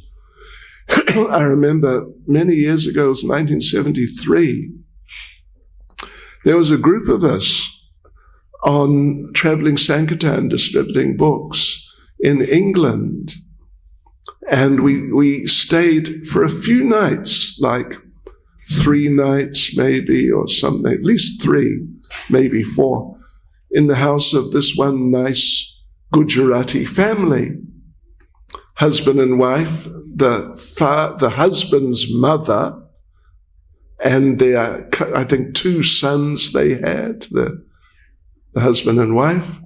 I remember many years ago, it was 1973, there was a group of us on traveling Sankirtan distributing books in England. And we stayed for a few nights, like 3 nights maybe or something, at least 3, maybe 4, in the house of this one nice Gujarati family. Husband and wife, the husband's mother, and their, I think, 2 sons they had, the husband and wife.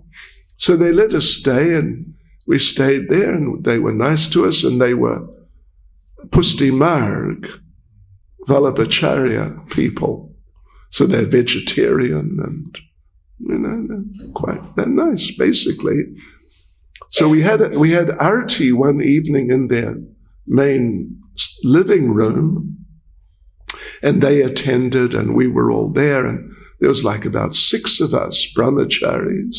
So they let us stay, and we stayed there, and they were nice to us, and they were Pusti Marg, Vallabhacharya people. So they're vegetarian and, they're nice, basically. So we had arti one evening in their main living room, and they attended, and we were all there, and there was like about 6 of us, brahmacharis.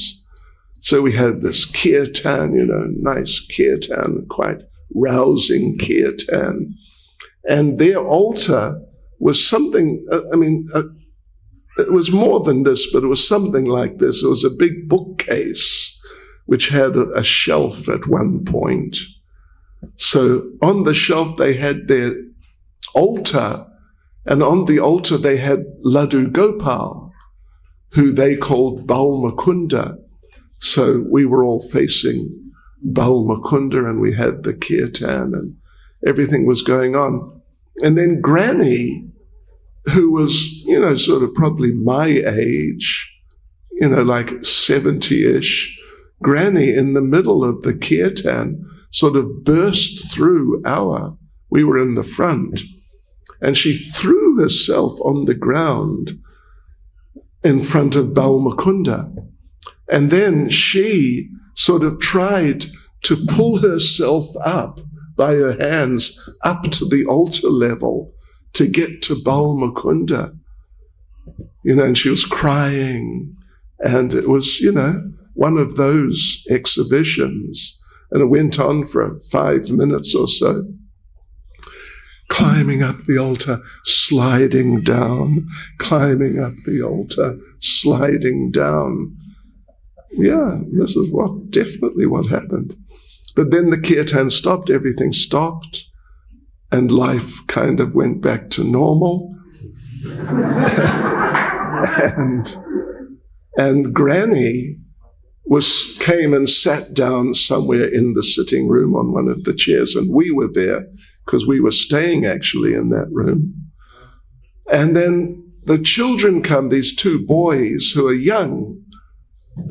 So we had this kirtan, nice kirtan, quite rousing kirtan. And their altar was something, it was more than this, but it was something like this. It was a big bookcase which had a shelf at one point. So on the shelf they had their altar, and on the altar they had Laddu Gopal, who they called Balmakunda. So we were all facing Balmakunda, and we had the kirtan, and everything was going on. And then Granny, who was, sort of probably my age, like 70-ish, Granny in the middle of the kirtan sort of burst through we were in the front, and she threw herself on the ground in front of Balmakunda. And then she sort of tried to pull herself up by her hands up to the altar level to get to Balmakunda. And she was crying, and it was, one of those exhibitions, and it went on for 5 minutes or so. Climbing up the altar, sliding down, climbing up the altar, sliding down. Yeah, this is definitely what happened. But then the kirtan stopped, everything stopped, and life kind of went back to normal. and Granny came and sat down somewhere in the sitting room on one of the chairs, and we were there because we were staying actually in that room. And then the children come, these 2 boys who are young,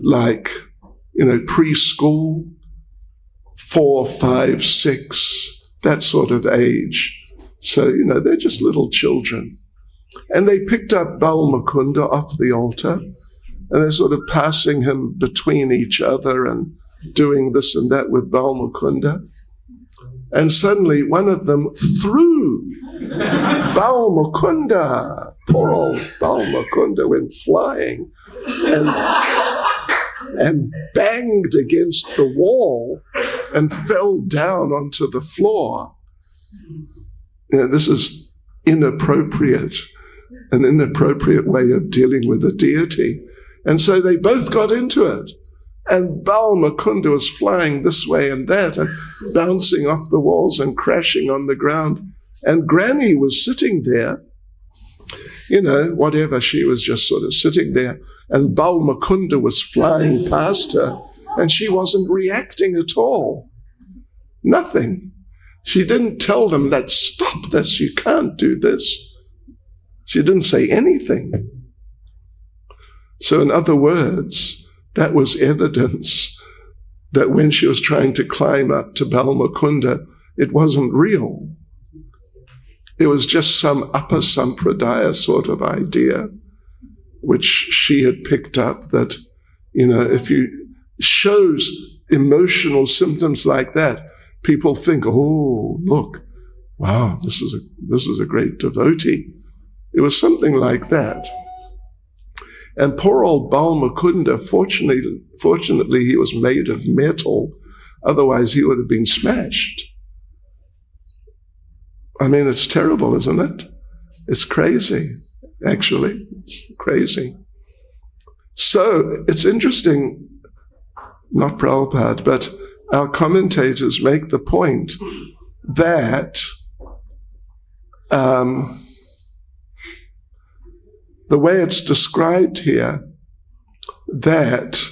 like, preschool, 4, 5, 6, that sort of age. So, they're just little children. And they picked up Balmakunda off the altar, and they're sort of passing him between each other and doing this and that with Balmakunda. And suddenly one of them threw Balmakunda. Poor old Balmakunda went flying and banged against the wall and fell down onto the floor. This is inappropriate, an inappropriate way of dealing with a deity. And so they both got into it. And Balmakunda was flying this way and that and bouncing off the walls and crashing on the ground. And Granny was sitting there, whatever, she was just sort of sitting there. And Balmakunda was flying past her, and she wasn't reacting at all. Nothing. She didn't tell them that, stop this, you can't do this. She didn't say anything. So in other words, that was evidence that when she was trying to climb up to Balmakunda, it wasn't real. It was just some upper sampradaya sort of idea. which she had picked up, that, if you shows emotional symptoms like that, people think, oh, look, wow, this is a great devotee. It was something like that. And poor old Bal Mukunda, fortunately, he was made of metal. Otherwise, he would have been smashed. I mean, it's terrible, isn't it? It's crazy, actually. It's crazy. So it's interesting, not Prabhupada, but our commentators make the point that the way it's described here, that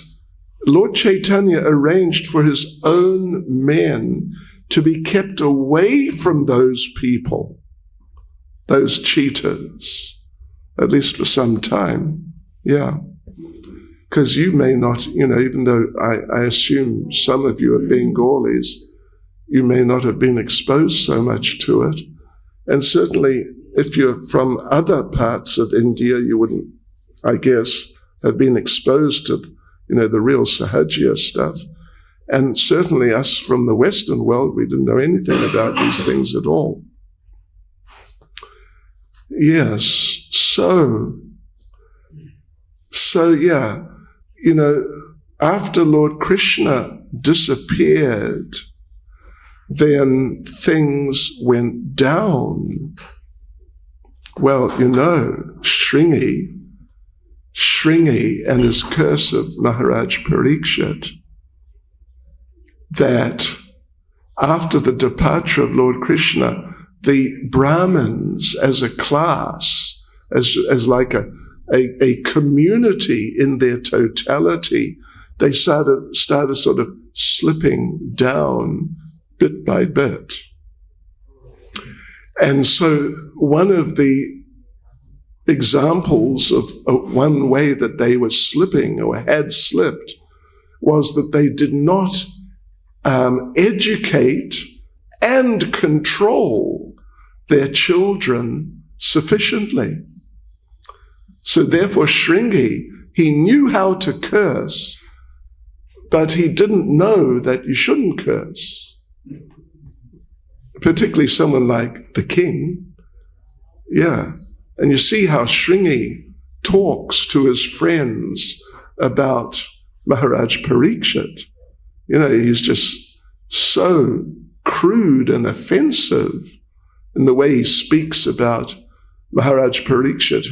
Lord Chaitanya arranged for his own men to be kept away from those people, those cheaters, at least for some time. Yeah. Because you may not, even though I assume some of you are Bengalis, you may not have been exposed so much to it. And certainly, if you're from other parts of India, you wouldn't, I guess, have been exposed to, the real Sahajya stuff. And certainly us from the Western world, we didn't know anything about these things at all. Yes, so yeah, after Lord Krishna disappeared, then things went down. Well, Shringi and his curse of Maharaj Parikshit, that after the departure of Lord Krishna, the Brahmins as a class, as like a community in their totality, they started sort of slipping down bit by bit. And so one of the examples of one way that they were slipping or had slipped was that they did not educate and control their children sufficiently. So therefore Shringi, he knew how to curse, but he didn't know that you shouldn't curse. Particularly someone like the king. Yeah. And you see how Shringi talks to his friends about Maharaj Parikshit. He's just so crude and offensive in the way he speaks about Maharaj Parikshit,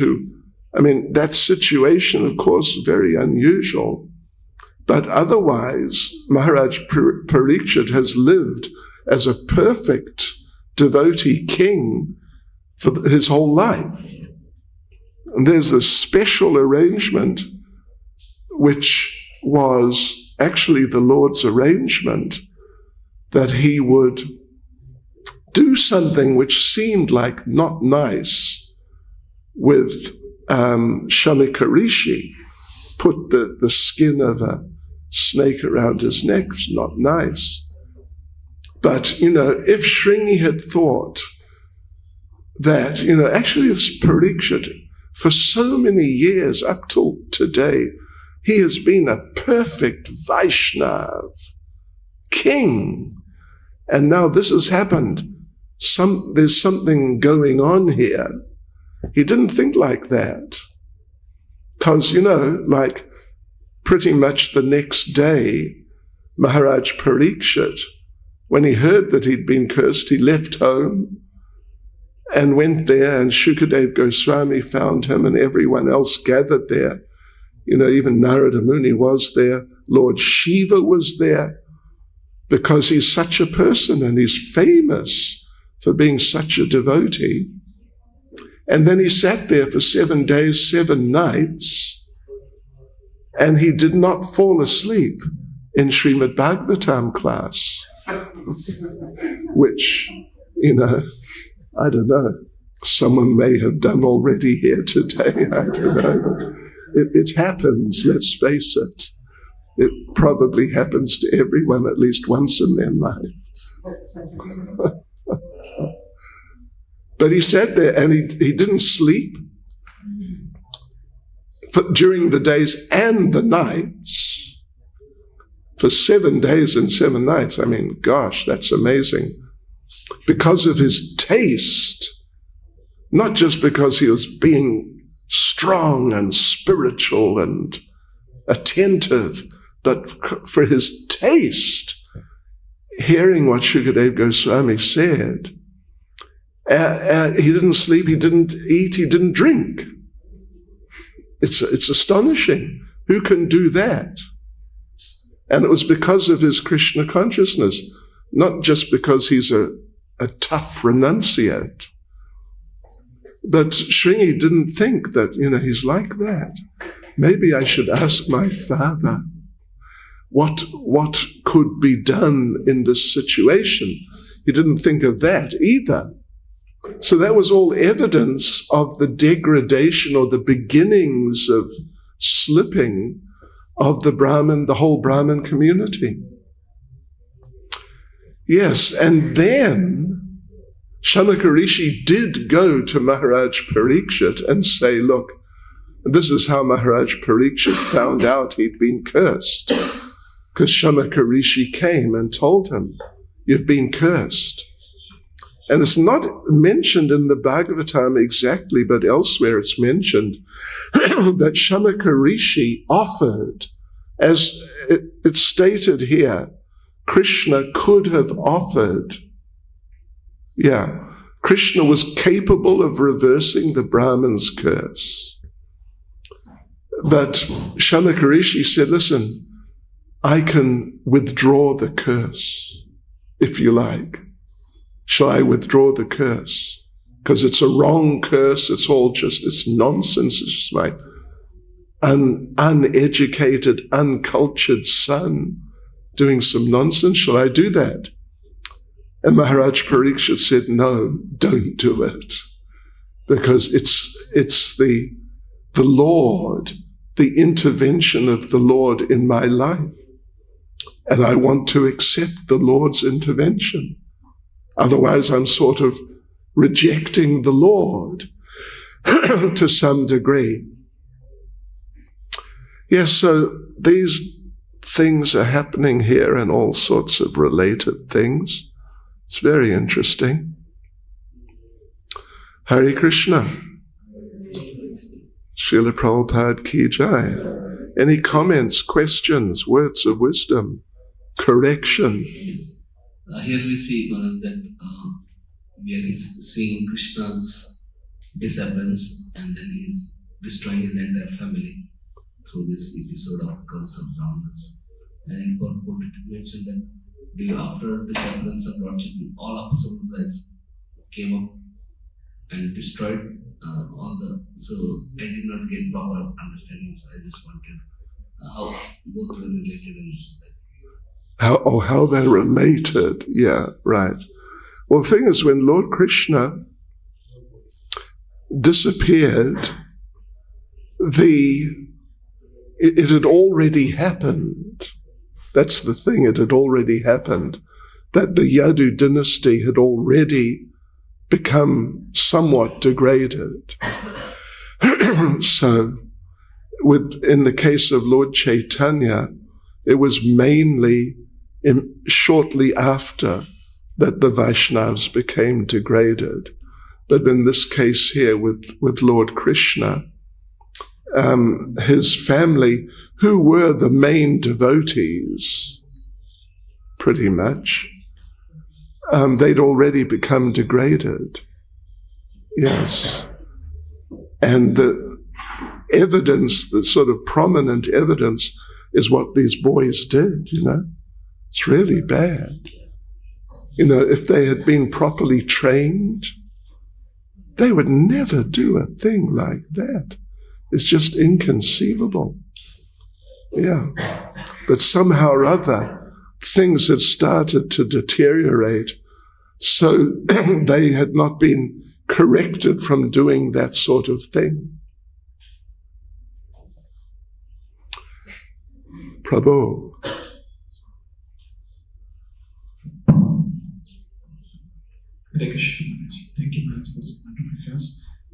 that situation, of course, very unusual. But otherwise, Maharaj Parikshit has lived as a perfect devotee king for his whole life. And there's this special arrangement, which was actually the Lord's arrangement, that he would do something which seemed like not nice with Shamika Rishi, put the skin of a snake around his neck. It's not nice. But, if Shringi had thought that, actually this Parikshit, for so many years up till today, he has been a perfect Vaishnav king. And now this has happened. There's something going on here. He didn't think like that. Because, like pretty much the next day, Maharaj Parikshit, when he heard that he'd been cursed, he left home and went there, and Shukadev Goswami found him, and everyone else gathered there. Even Narada Muni was there. Lord Shiva was there, because he's such a person and he's famous for being such a devotee. And then he sat there for 7 days, 7 nights, and he did not fall asleep in Srimad Bhagavatam class, which, I don't know, someone may have done already here today. I don't know. It happens, let's face it. It probably happens to everyone at least once in their life. But he sat there and he didn't sleep during the days and the nights, for 7 days and 7 nights. I mean, gosh, that's amazing. Because of his taste, not just because he was being strong and spiritual and attentive, but for his taste, hearing what Shukadev Goswami said. He didn't sleep, he didn't eat, he didn't drink. It's astonishing. Who can do that? And it was because of his Krishna consciousness, not just because he's a tough renunciate. But Shringi didn't think that, he's like that. Maybe I should ask my father what could be done in this situation. He didn't think of that either. So that was all evidence of the degradation or the beginnings of slipping of the whole Brahmin community. Yes, and then Shanaka Rishi did go to Maharaj Parikshit and say, look, this is how Maharaj Parikshit found out he'd been cursed. Because Shanaka Rishi came and told him, you've been cursed. And it's not mentioned in the Bhagavatam exactly, but elsewhere it's mentioned that Shanaka Rishi offered, as it's stated here, Krishna could have offered. Yeah, Krishna was capable of reversing the Brahman's curse. But Shanaka Rishi said, listen, I can withdraw the curse, if you like. Shall I withdraw the curse? Because it's a wrong curse, it's nonsense, it's just my uneducated, uncultured son doing some nonsense. Shall I do that? And Maharaj Parikshit said, no, don't do it. Because it's the Lord, the intervention of the Lord in my life. And I want to accept the Lord's intervention. Otherwise, I'm sort of rejecting the Lord to some degree. Yes, so these things are happening here and all sorts of related things. It's very interesting. Hare Krishna. Srila Prabhupada Ki Jai. Any comments, questions, words of wisdom, correction? Here we see that we are seeing Krishna's disappearance, and then he is destroying his entire family through this episode of curse of Brahmanas. And in purport it mentioned that after disappearance of Lord Chaitanya, all Apasambhadayas came up and destroyed all the. So I did not get proper understanding, so I just wanted how both were related and how they're related. Yeah, right. Well, the thing is, when Lord Krishna disappeared, it had already happened. That's the thing, it had already happened. That the Yadu dynasty had already become somewhat degraded. So, in the case of Lord Chaitanya, it was mainly shortly after that the Vaishnavas became degraded. But in this case here with Lord Krishna, his family, who were the main devotees, pretty much, they'd already become degraded. Yes. And the evidence, the sort of prominent evidence, is what these boys did, It's really bad. If they had been properly trained, they would never do a thing like that. It's just inconceivable. Yeah. But somehow or other, things had started to deteriorate, so they had not been corrected from doing that sort of thing. Prabhu. Hare Krishna. Thank you, Maharaj, for this wonderful class.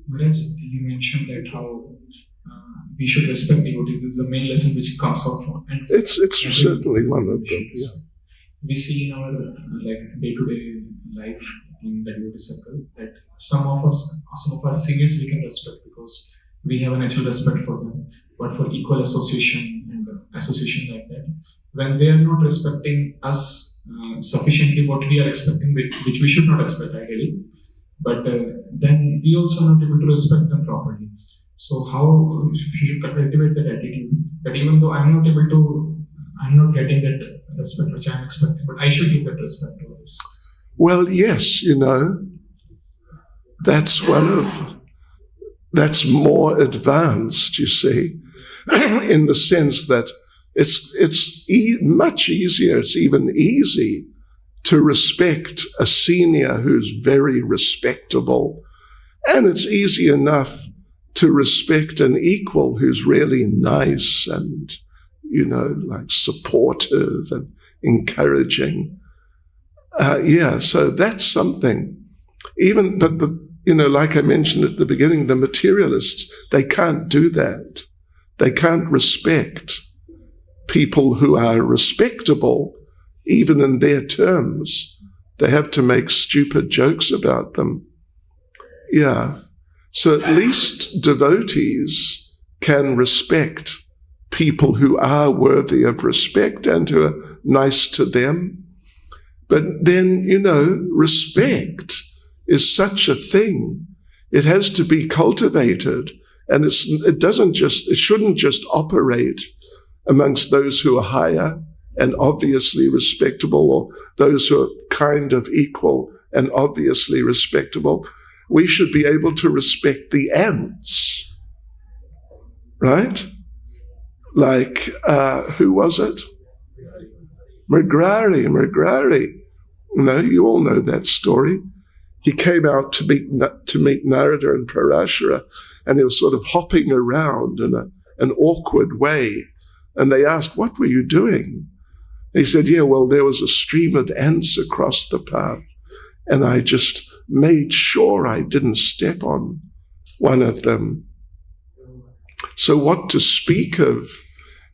Maharaj, you mentioned that how we should respect devotees. This is the main lesson which comes out from. And It's certainly one of them. Yeah. We see in our day-to-day life in the devotee circle that some of our seniors we can respect because we have a natural respect for them. But for equal association and association like that, when they are not respecting us sufficiently, what we are expecting, which we should not expect ideally, but then we also are not able to respect them properly. So how we should cultivate that attitude that even though I'm not getting that respect which I'm expecting, but I should give that respect to others. Well, yes, that's more advanced, you see, in the sense that it's much easier, it's even easy to respect a senior who's very respectable, and it's easy enough to respect an equal who's really nice and, like supportive and encouraging. So that's something. But like I mentioned at the beginning, the materialists, they can't do that. They can't respect people who are respectable, even in their terms. They have to make stupid jokes about them. Yeah. So at least devotees can respect people who are worthy of respect and who are nice to them. But then, respect is such a thing. It has to be cultivated, and it shouldn't just operate amongst those who are higher and obviously respectable, or those who are kind of equal and obviously respectable. We should be able to respect the ants, right? Like, who was it? Mrigarhi. You all know that story. He came out to meet Narada and Parashara, and he was sort of hopping around in an awkward way. And they asked, "What were you doing?" And he said, "Yeah, well, there was a stream of ants across the path, and I just made sure I didn't step on one of them." So what to speak of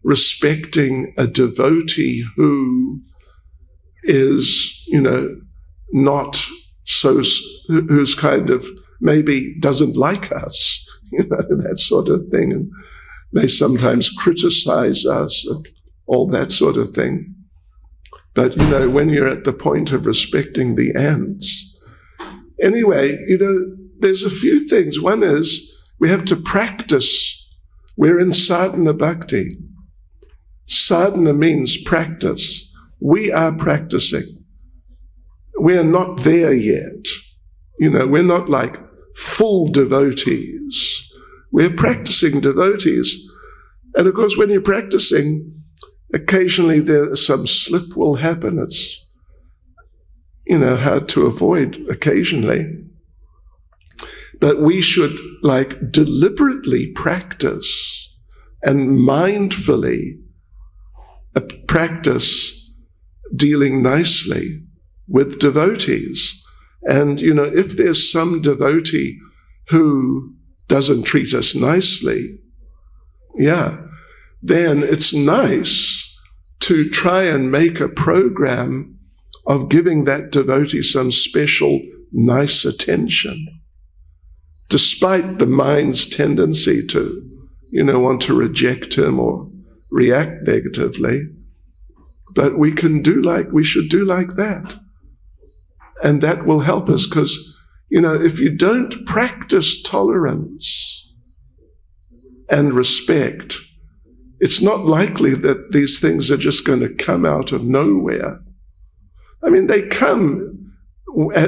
respecting a devotee who is, not so, who's kind of maybe doesn't like us, that sort of thing, and may sometimes criticize us and all that sort of thing. But, when you're at the point of respecting the ants, anyway, there's a few things. One is we have to practice. We're in sadhana bhakti. Sadhana means practice. We are practicing. We are not there yet. We're not like full devotees. We're practicing devotees. And of course, when you're practicing, occasionally some slip will happen. It's, hard to avoid occasionally. But we should deliberately practice and mindfully practice dealing nicely with devotees. And, if there's some devotee who doesn't treat us nicely, then it's nice to try and make a program of giving that devotee some special nice attention, despite the mind's tendency to, want to reject him or react negatively. But we should do like that. And that will help us because, if you don't practice tolerance and respect, it's not likely that these things are just going to come out of nowhere. I mean, they come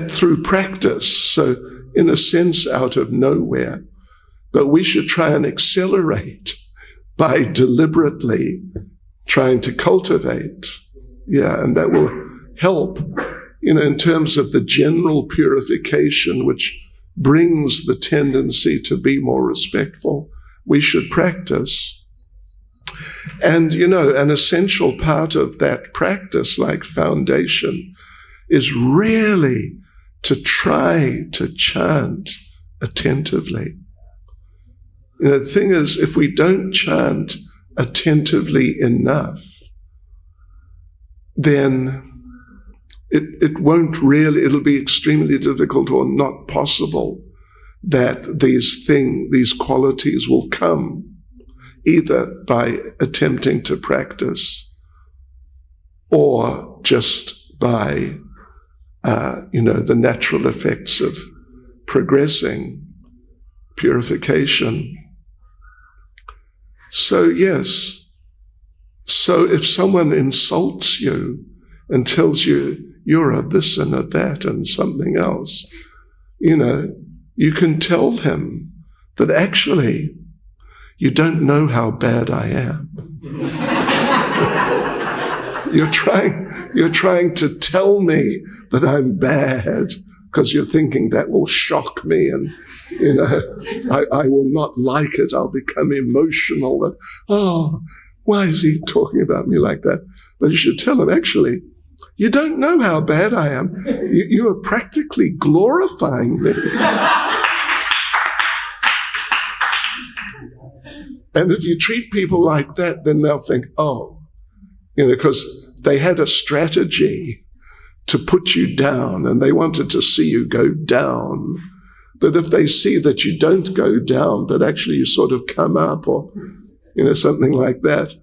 through practice, so in a sense out of nowhere. But we should try and accelerate by deliberately trying to cultivate. And that will help, in terms of the general purification which brings the tendency to be more respectful. We should practice. And, an essential part of that practice, like foundation, is really to try to chant attentively. The thing is, if we don't chant attentively enough, then it won't really, it'll be extremely difficult or not possible that these qualities will come either by attempting to practice or just by, the natural effects of progressing, purification. So yes, so if someone insults you and tells you you're a this and a that and something else, you can tell him that actually you don't know how bad I am. You're trying to tell me that I'm bad because you're thinking that will shock me and, I will not like it. I'll become emotional. That, why is he talking about me like that? But you should tell him, actually, you don't know how bad I am. You are practically glorifying me. And if you treat people like that, then they'll think, because they had a strategy to put you down and they wanted to see you go down. But if they see that you don't go down, but actually you sort of come up or, something like that,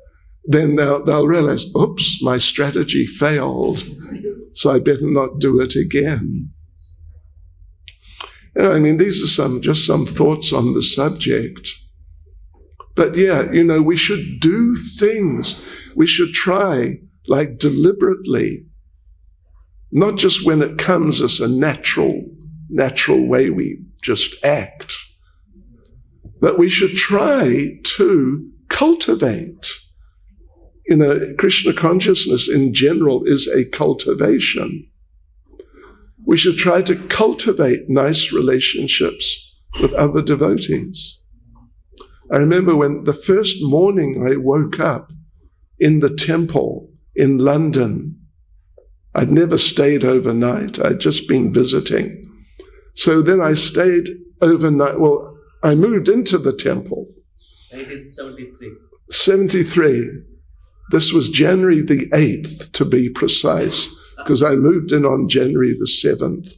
then they'll realize, oops, my strategy failed, so I better not do it again. These are just some thoughts on the subject. But we should do things. We should try, deliberately, not just when it comes as a natural way we just act, but we should try to cultivate. Krishna consciousness in general is a cultivation. We should try to cultivate nice relationships with other devotees. I remember when the first morning I woke up in the temple in London. I'd never stayed overnight. I'd just been visiting. So then I stayed overnight. Well, I moved into the temple. 1973. 73. This was January the 8th, to be precise, because I moved in on January the 7th.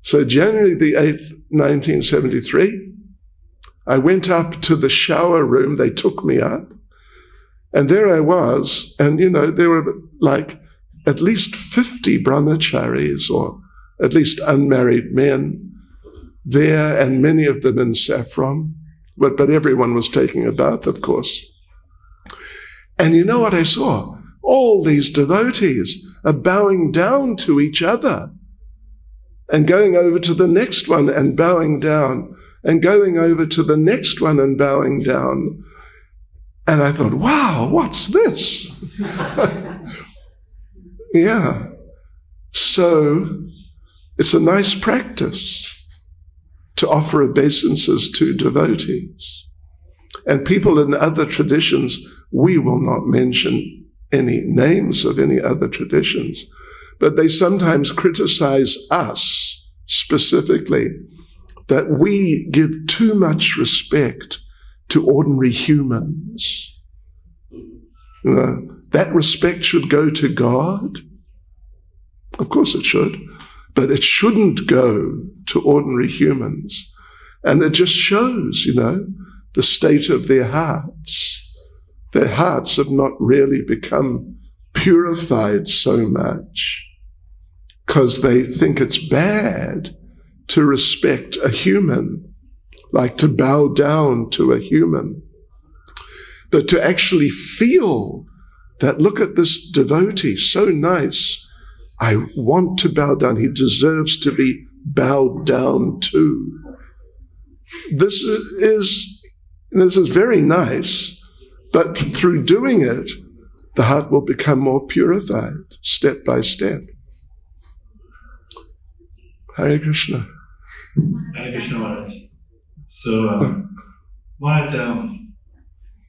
So January the 8th, 1973, I went up to the shower room. They took me up. And there I was. And, there were at least 50 brahmacharis, or at least unmarried men there, and many of them in saffron. But everyone was taking a bath, of course. And you know what I saw? All these devotees are bowing down to each other and going over to the next one and bowing down and going over to the next one and bowing down. And I thought, wow, what's this? Yeah. So it's a nice practice to offer obeisances to devotees. And people in other traditions, we will not mention any names of any other traditions, but they sometimes criticize us specifically that we give too much respect to ordinary humans. That respect should go to God. Of course it should, but it shouldn't go to ordinary humans. And it just shows, the state of their hearts. Their hearts have not really become purified so much because they think it's bad to respect a human, like to bow down to a human. But to actually feel that, look at this devotee, so nice, I want to bow down. He deserves to be bowed down to. This is very nice, but through doing it, the heart will become more purified, step by step. Hare Krishna. Hare Krishna, Maharaj. So, Maharaj,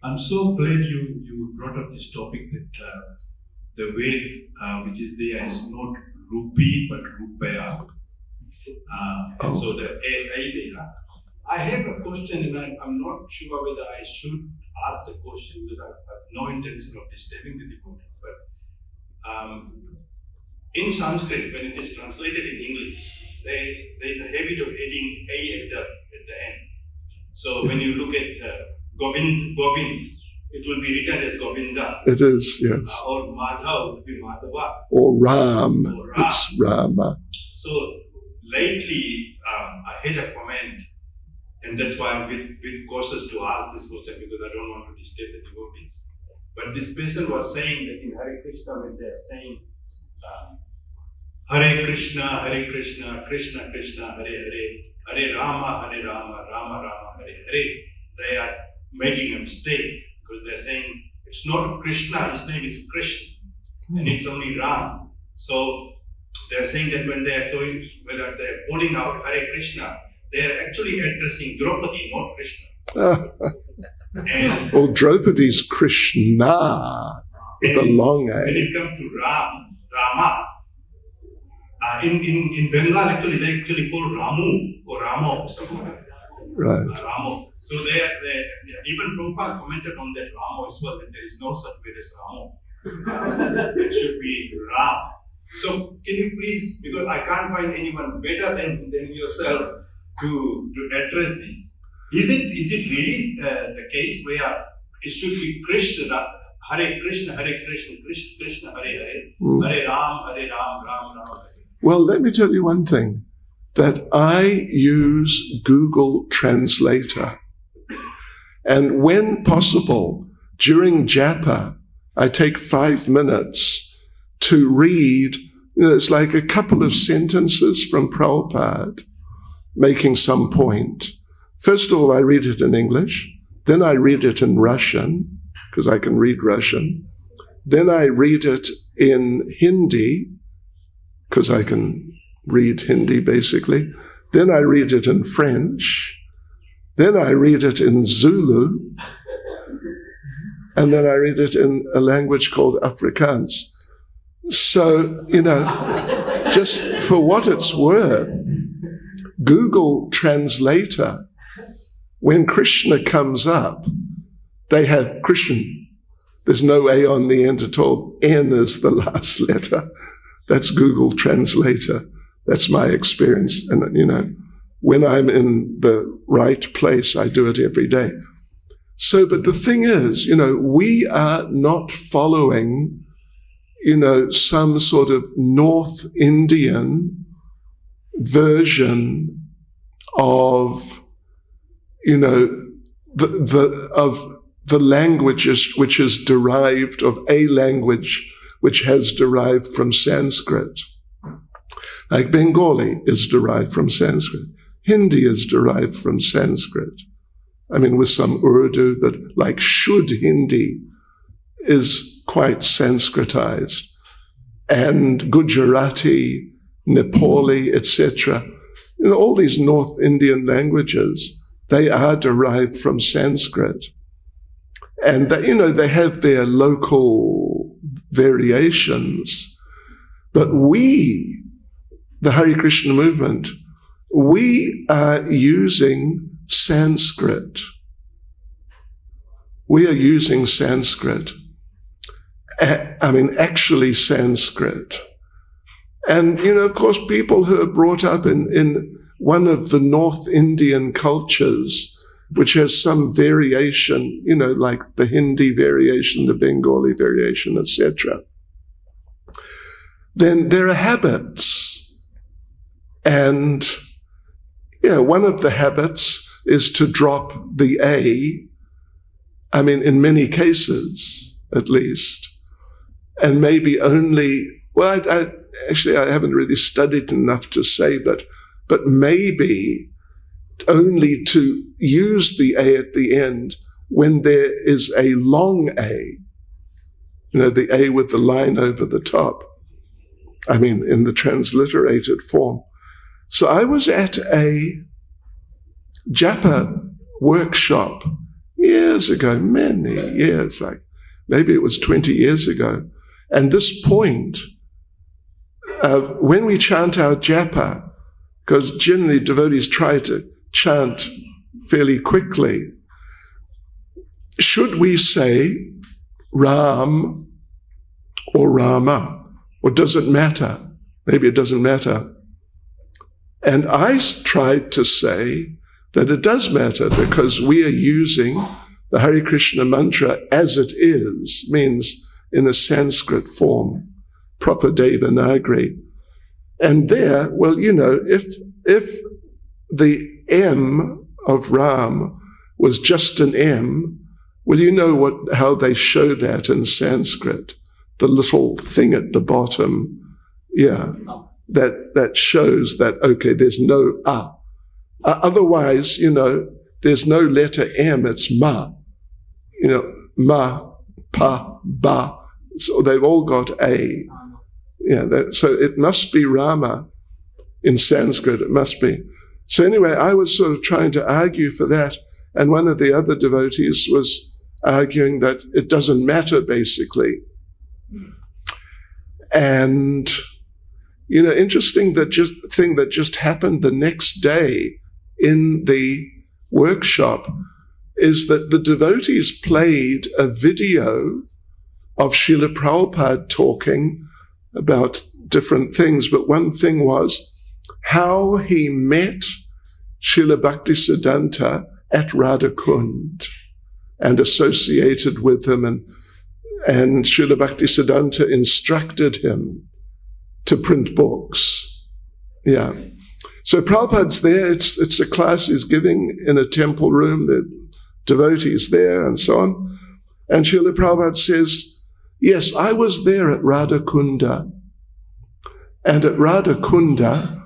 I'm so glad you brought up this topic that the way which is there is not Rupi but Rupaya. And so the idea I have a question, and I'm not sure whether I should ask the question because I have no intention of disturbing the devotees. But in Sanskrit, when it is translated in English, there is a habit of adding a at the end. So when you look at Govind, it will be written as Govinda. It is, yes. Or Madhav will be Madhava. Or Ram. Or Ram. It's Rama. So lately, I had a comment, and that's why I'm a bit cautious to ask this question because I don't want to disturb the devotees. But this person was saying that in Hare Krishna, when they are saying Hare Krishna, Krishna Krishna, Hare Hare, Hare Rama, Rama Rama, Hare Hare, they are making a mistake because they're saying it's not Krishna, his name is Krishna, and it's only Ram. So they're saying that when they're calling out Hare Krishna, they're actually addressing Draupadi, not Krishna. And Well, Draupadi's Krishna with a long when A. it comes to Rama, in Bengal actually they actually call Ramu or Ramo or something like that. Right. Ramo. So even Prabhupada commented on that Ramo as well, that there is no such word as Ramo. It should be Ram. So can you please, because I can't find anyone better than yourself to address this. Is it really the case where it should be Krishna, Hare Krishna, Krishna, Hare Hare, Hare Ram, Ram, Hare? Well, let me tell you one thing, that I use Google Translator. And when possible, during japa, I take 5 minutes to read, it's like a couple of sentences from Prabhupada making some point. First of all, I read it in English. Then I read it in Russian, because I can read Russian. Then I read it in Hindi, because I can read Hindi, basically. Then I read it in French. Then I read it in Zulu. And then I read it in a language called Afrikaans. So, just for what it's worth, Google Translator, when Krishna comes up, they have Krishna. There's no A on the end at all. N is the last letter. That's Google Translator. That's my experience. And, when I'm in the right place, I do it every day. So, but the thing is, we are not following, some sort of North Indian version of, the languages which is derived of a language which has derived from Sanskrit. Like Bengali is derived from Sanskrit. Hindi is derived from Sanskrit. I mean, with some Urdu, but like Shuddh Hindi is quite Sanskritized. And Gujarati, Nepali, etc. All these North Indian languages, they are derived from Sanskrit. And, they have their local variations. But we, the Hare Krishna movement, we are using Sanskrit. We are using Sanskrit. Actually Sanskrit. And, of course, people who are brought up in one of the North Indian cultures, which has some variation, like the Hindi variation, the Bengali variation, etc., then there are habits. And, one of the habits is to drop the A, in many cases, at least, and maybe only, I haven't really studied enough to say, but maybe only to use the A at the end when there is a long A, the A with the line over the top, in the transliterated form. So I was at a japa workshop years ago, many years, like maybe it was 20 years ago. And this point of when we chant our japa, because generally devotees try to chant fairly quickly. Should we say Ram or Rama? Or does it matter? Maybe it doesn't matter. And I tried to say that it does matter because we are using the Hare Krishna mantra as it is, means in a Sanskrit form, proper Devanagari. And there, well, you know, if the M of Ram was just an M, well, you know how they show that in Sanskrit, the little thing at the bottom, yeah, that shows that, okay, there's no A. Otherwise, you know, there's no letter M, it's Ma. You know, Ma, Pa, Ba. So they've all got A. Yeah, so it must be Rama in Sanskrit, it must be. So anyway, I was sort of trying to argue for that, and one of the other devotees was arguing that it doesn't matter, basically. And, you know, interesting thing that just happened the next day in the workshop is that the devotees played a video of Srila Prabhupada talking about different things, but one thing was how he met Srila Bhaktisiddhanta at Radhakund and associated with him, and Srila Bhaktisiddhanta instructed him to print books. Yeah. So Prabhupada's there, it's a class he's giving in a temple room, the devotees there and so on. And Srila Prabhupada says, yes, I was there at Radhakunda. And at Radhakunda,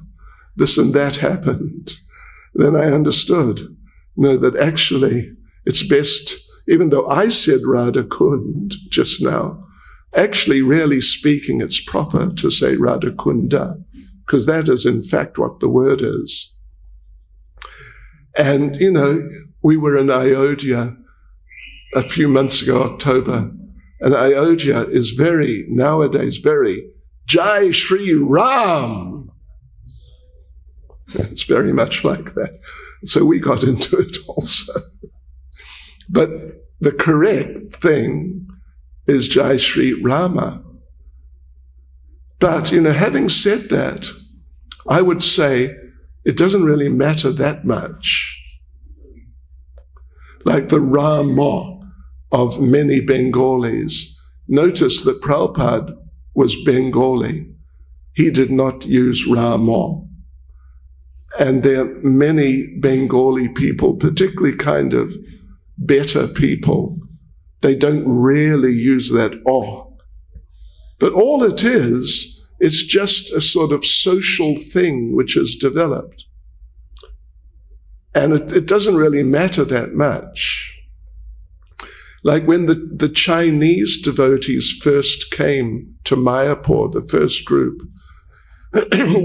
this and that happened. Then I understood, you know, that actually it's best, even though I said Radhakund just now, actually, really speaking, it's proper to say Radhakunda, because that is in fact what the word is. And, you know, we were in Ayodhya a few months ago, October, and Ayodhya is nowadays very Jai Shri Ram. It's very much like that. So we got into it also. But the correct thing is Jai Shri Rama. But, you know, having said that, I would say it doesn't really matter that much. Like the Rama of many Bengalis. Notice that Prabhupada was Bengali. He did not use Rama. And there are many Bengali people, particularly kind of better people, they don't really use that oh. But all it is, it's just a sort of social thing which has developed. And it doesn't really matter that much. Like when the Chinese devotees first came to Mayapur, the first group,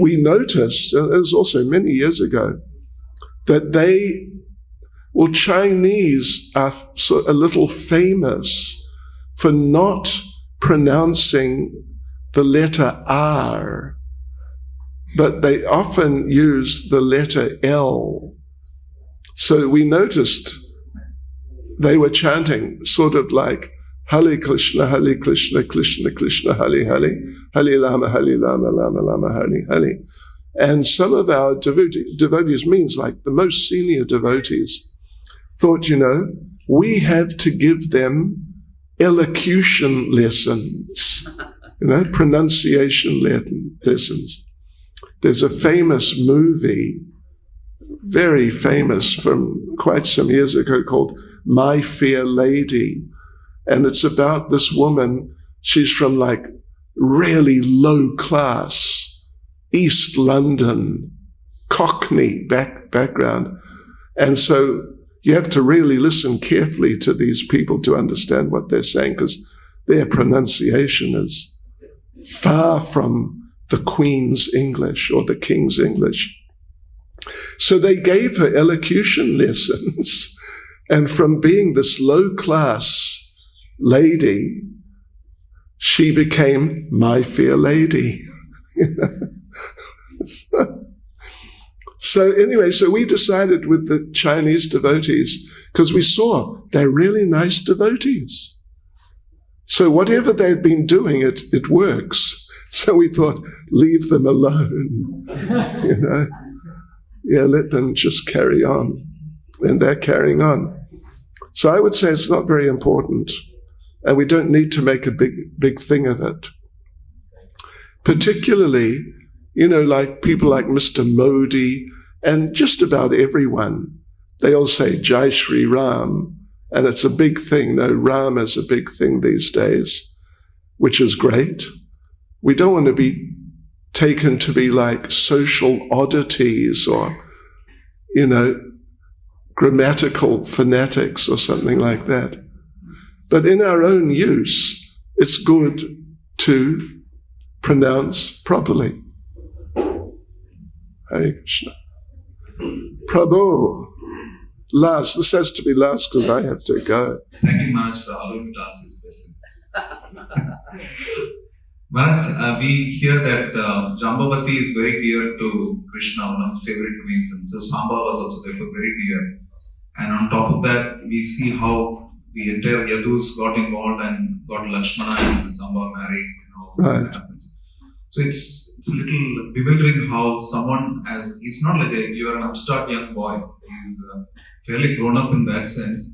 we noticed, and it was also many years ago, that Chinese are a little famous for not pronouncing the letter R, but they often use the letter L. So we noticed they were chanting sort of like Hare Krishna, Krishna Krishna, Hare Hare, Hare Rama, Rama Rama, Hare Hare. And some of our devotees means like the most senior devotees thought, you know, we have to give them elocution lessons, you know, pronunciation lessons. There's a famous movie, very famous from quite some years ago called My Fair Lady. And it's about this woman, she's from like really low class, East London, Cockney background. And so you have to really listen carefully to these people to understand what they're saying, because their pronunciation is far from the Queen's English or the King's English. So they gave her elocution lessons, and from being this low-class lady, she became My Fair Lady. So So anyway, so we decided with the Chinese devotees, because we saw they're really nice devotees. So whatever they've been doing, it works. So we thought, leave them alone, you know. Yeah, let them just carry on. And they're carrying on. So I would say it's not very important. And we don't need to make a big thing of it. Particularly, you know, like people like Mr. Modi and just about everyone. They all say Jai Shri Ram. And it's a big thing. No, Ram is a big thing these days, which is great. We don't want to be taken to be like social oddities or, you know, grammatical fanatics or something like that. But in our own use, it's good to pronounce properly. Hare Krishna. Prabhu. Last. This has to be last because I have to go. Thank you, Maharaj, for allowing me to ask this question. Maharaj, we hear that Jambavati is very dear to Krishna, one of his favorite queens, and so Samba was also therefore very dear. And on top of that, we see how the entire Yadus got involved and got Lakshmana and Samba married, Right. happens. So it's a little bewildering how someone it's not like you're an upstart young boy. He's fairly grown up in that sense.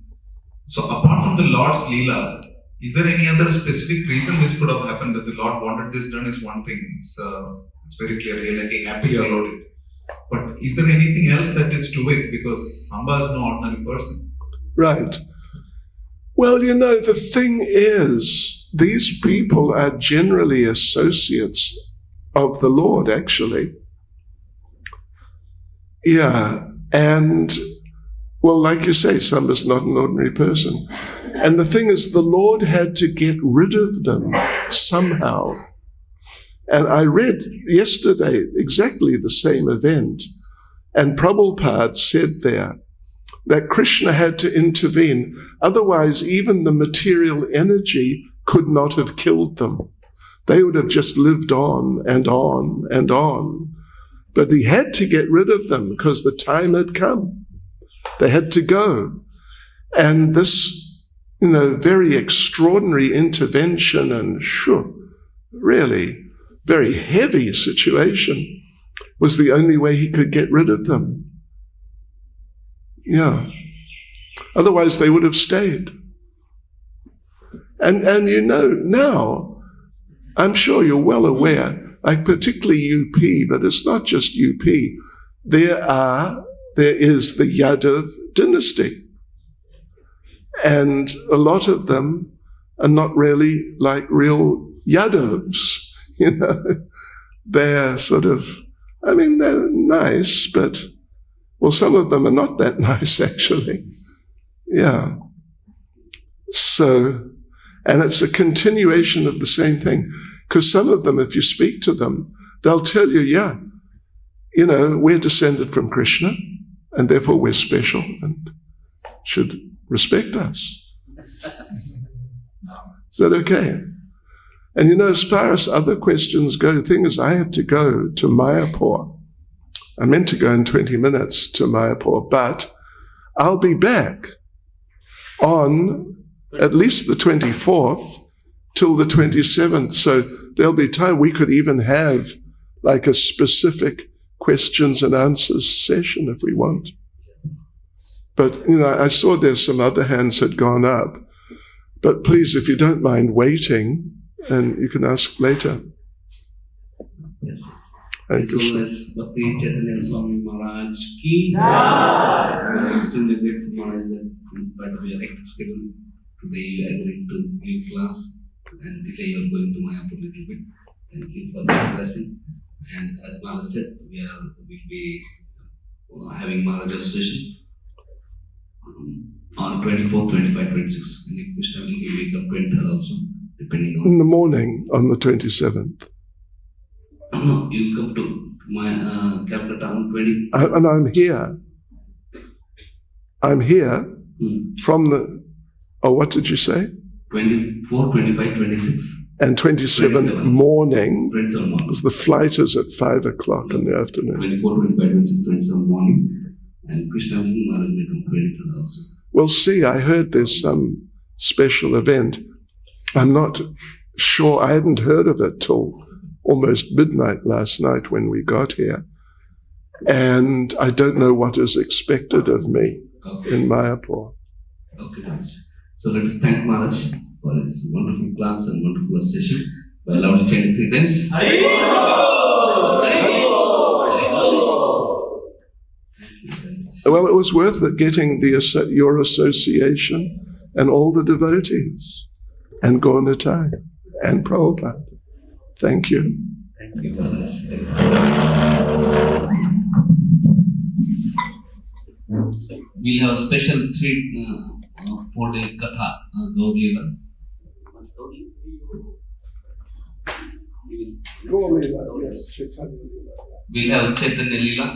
So apart from the Lord's Leela, is there any other specific reason this could have happened, that the Lord wanted this done is one thing. It's very clear. He like happily allowed it. But is there anything else that is to it? Because Samba is no ordinary person. Right. Well, you know, the thing is, these people are generally associates of the Lord, actually. Yeah. And, well, like you say, Samba's not an ordinary person. And the thing is, the Lord had to get rid of them somehow. And I read yesterday exactly the same event. And Prabhupada said there that Krishna had to intervene. Otherwise, even the material energy could not have killed them. They would have just lived on and on and on. But he had to get rid of them because the time had come. They had to go. And this, you know, very extraordinary intervention and really very heavy situation was the only way he could get rid of them. Yeah. Otherwise they would have stayed. And you know, now, I'm sure you're well aware, like particularly UP, but it's not just UP, there is the Yadav dynasty. And a lot of them are not really like real Yadavs, you know. They're sort of, I mean, they're nice, but, well, some of them are not that nice, actually. Yeah. So, and it's a continuation of the same thing. Because some of them, if you speak to them, they'll tell you, yeah, you know, we're descended from Krishna, and therefore we're special and should respect us. Is that okay? And you know, as far as other questions go, the thing is, I have to go to Mayapur. I meant to go in 20 minutes to Mayapur, but I'll be back on at least the 24th till the 27th. So there'll be time. We could even have like a specific questions and answers session if we want. But, you know, I saw there's some other hands had gone up. But please, if you don't mind waiting, and you can ask later. Yes. Thank you. As Bhakti Chaitanya Swami Maharaj ki jai. We are extremely grateful, Maharaj, that in spite of your hectic schedule, today you agreed to give class, and today you are going to Mayapur a little bit. Thank you for that blessing. And as Maharaj said, we'll be having Maharaj's session on 24th, 25, 26. And if Krishna will wake up 23rd also, depending on. In the morning on the 27th. No, you come to my Calcutta on 20. And I'm here. I'm here from the, oh, what did you say? 24, 25, 26. And 27 morning, 27 morning. because the flight is at 5 o'clock in the afternoon. 24, 25, 26, 27 morning. And Krishna and Maharaj may come 23rd also. We'll see. I heard there's some special event. I'm not sure. I hadn't heard of it till almost midnight last night when we got here. And I don't know what is expected of me in Mayapur. Okay, Maharaj. So let us thank Maharaj for his wonderful class and wonderful session by loudly chanting 3 times. Well, it was worth it getting your association and all the devotees and Gauratai and Prabhupada. Thank you. Thank you, Maharaj. We'll have a special 4-day Katha, Gaur Leela. We'll have Chaitanya Leela.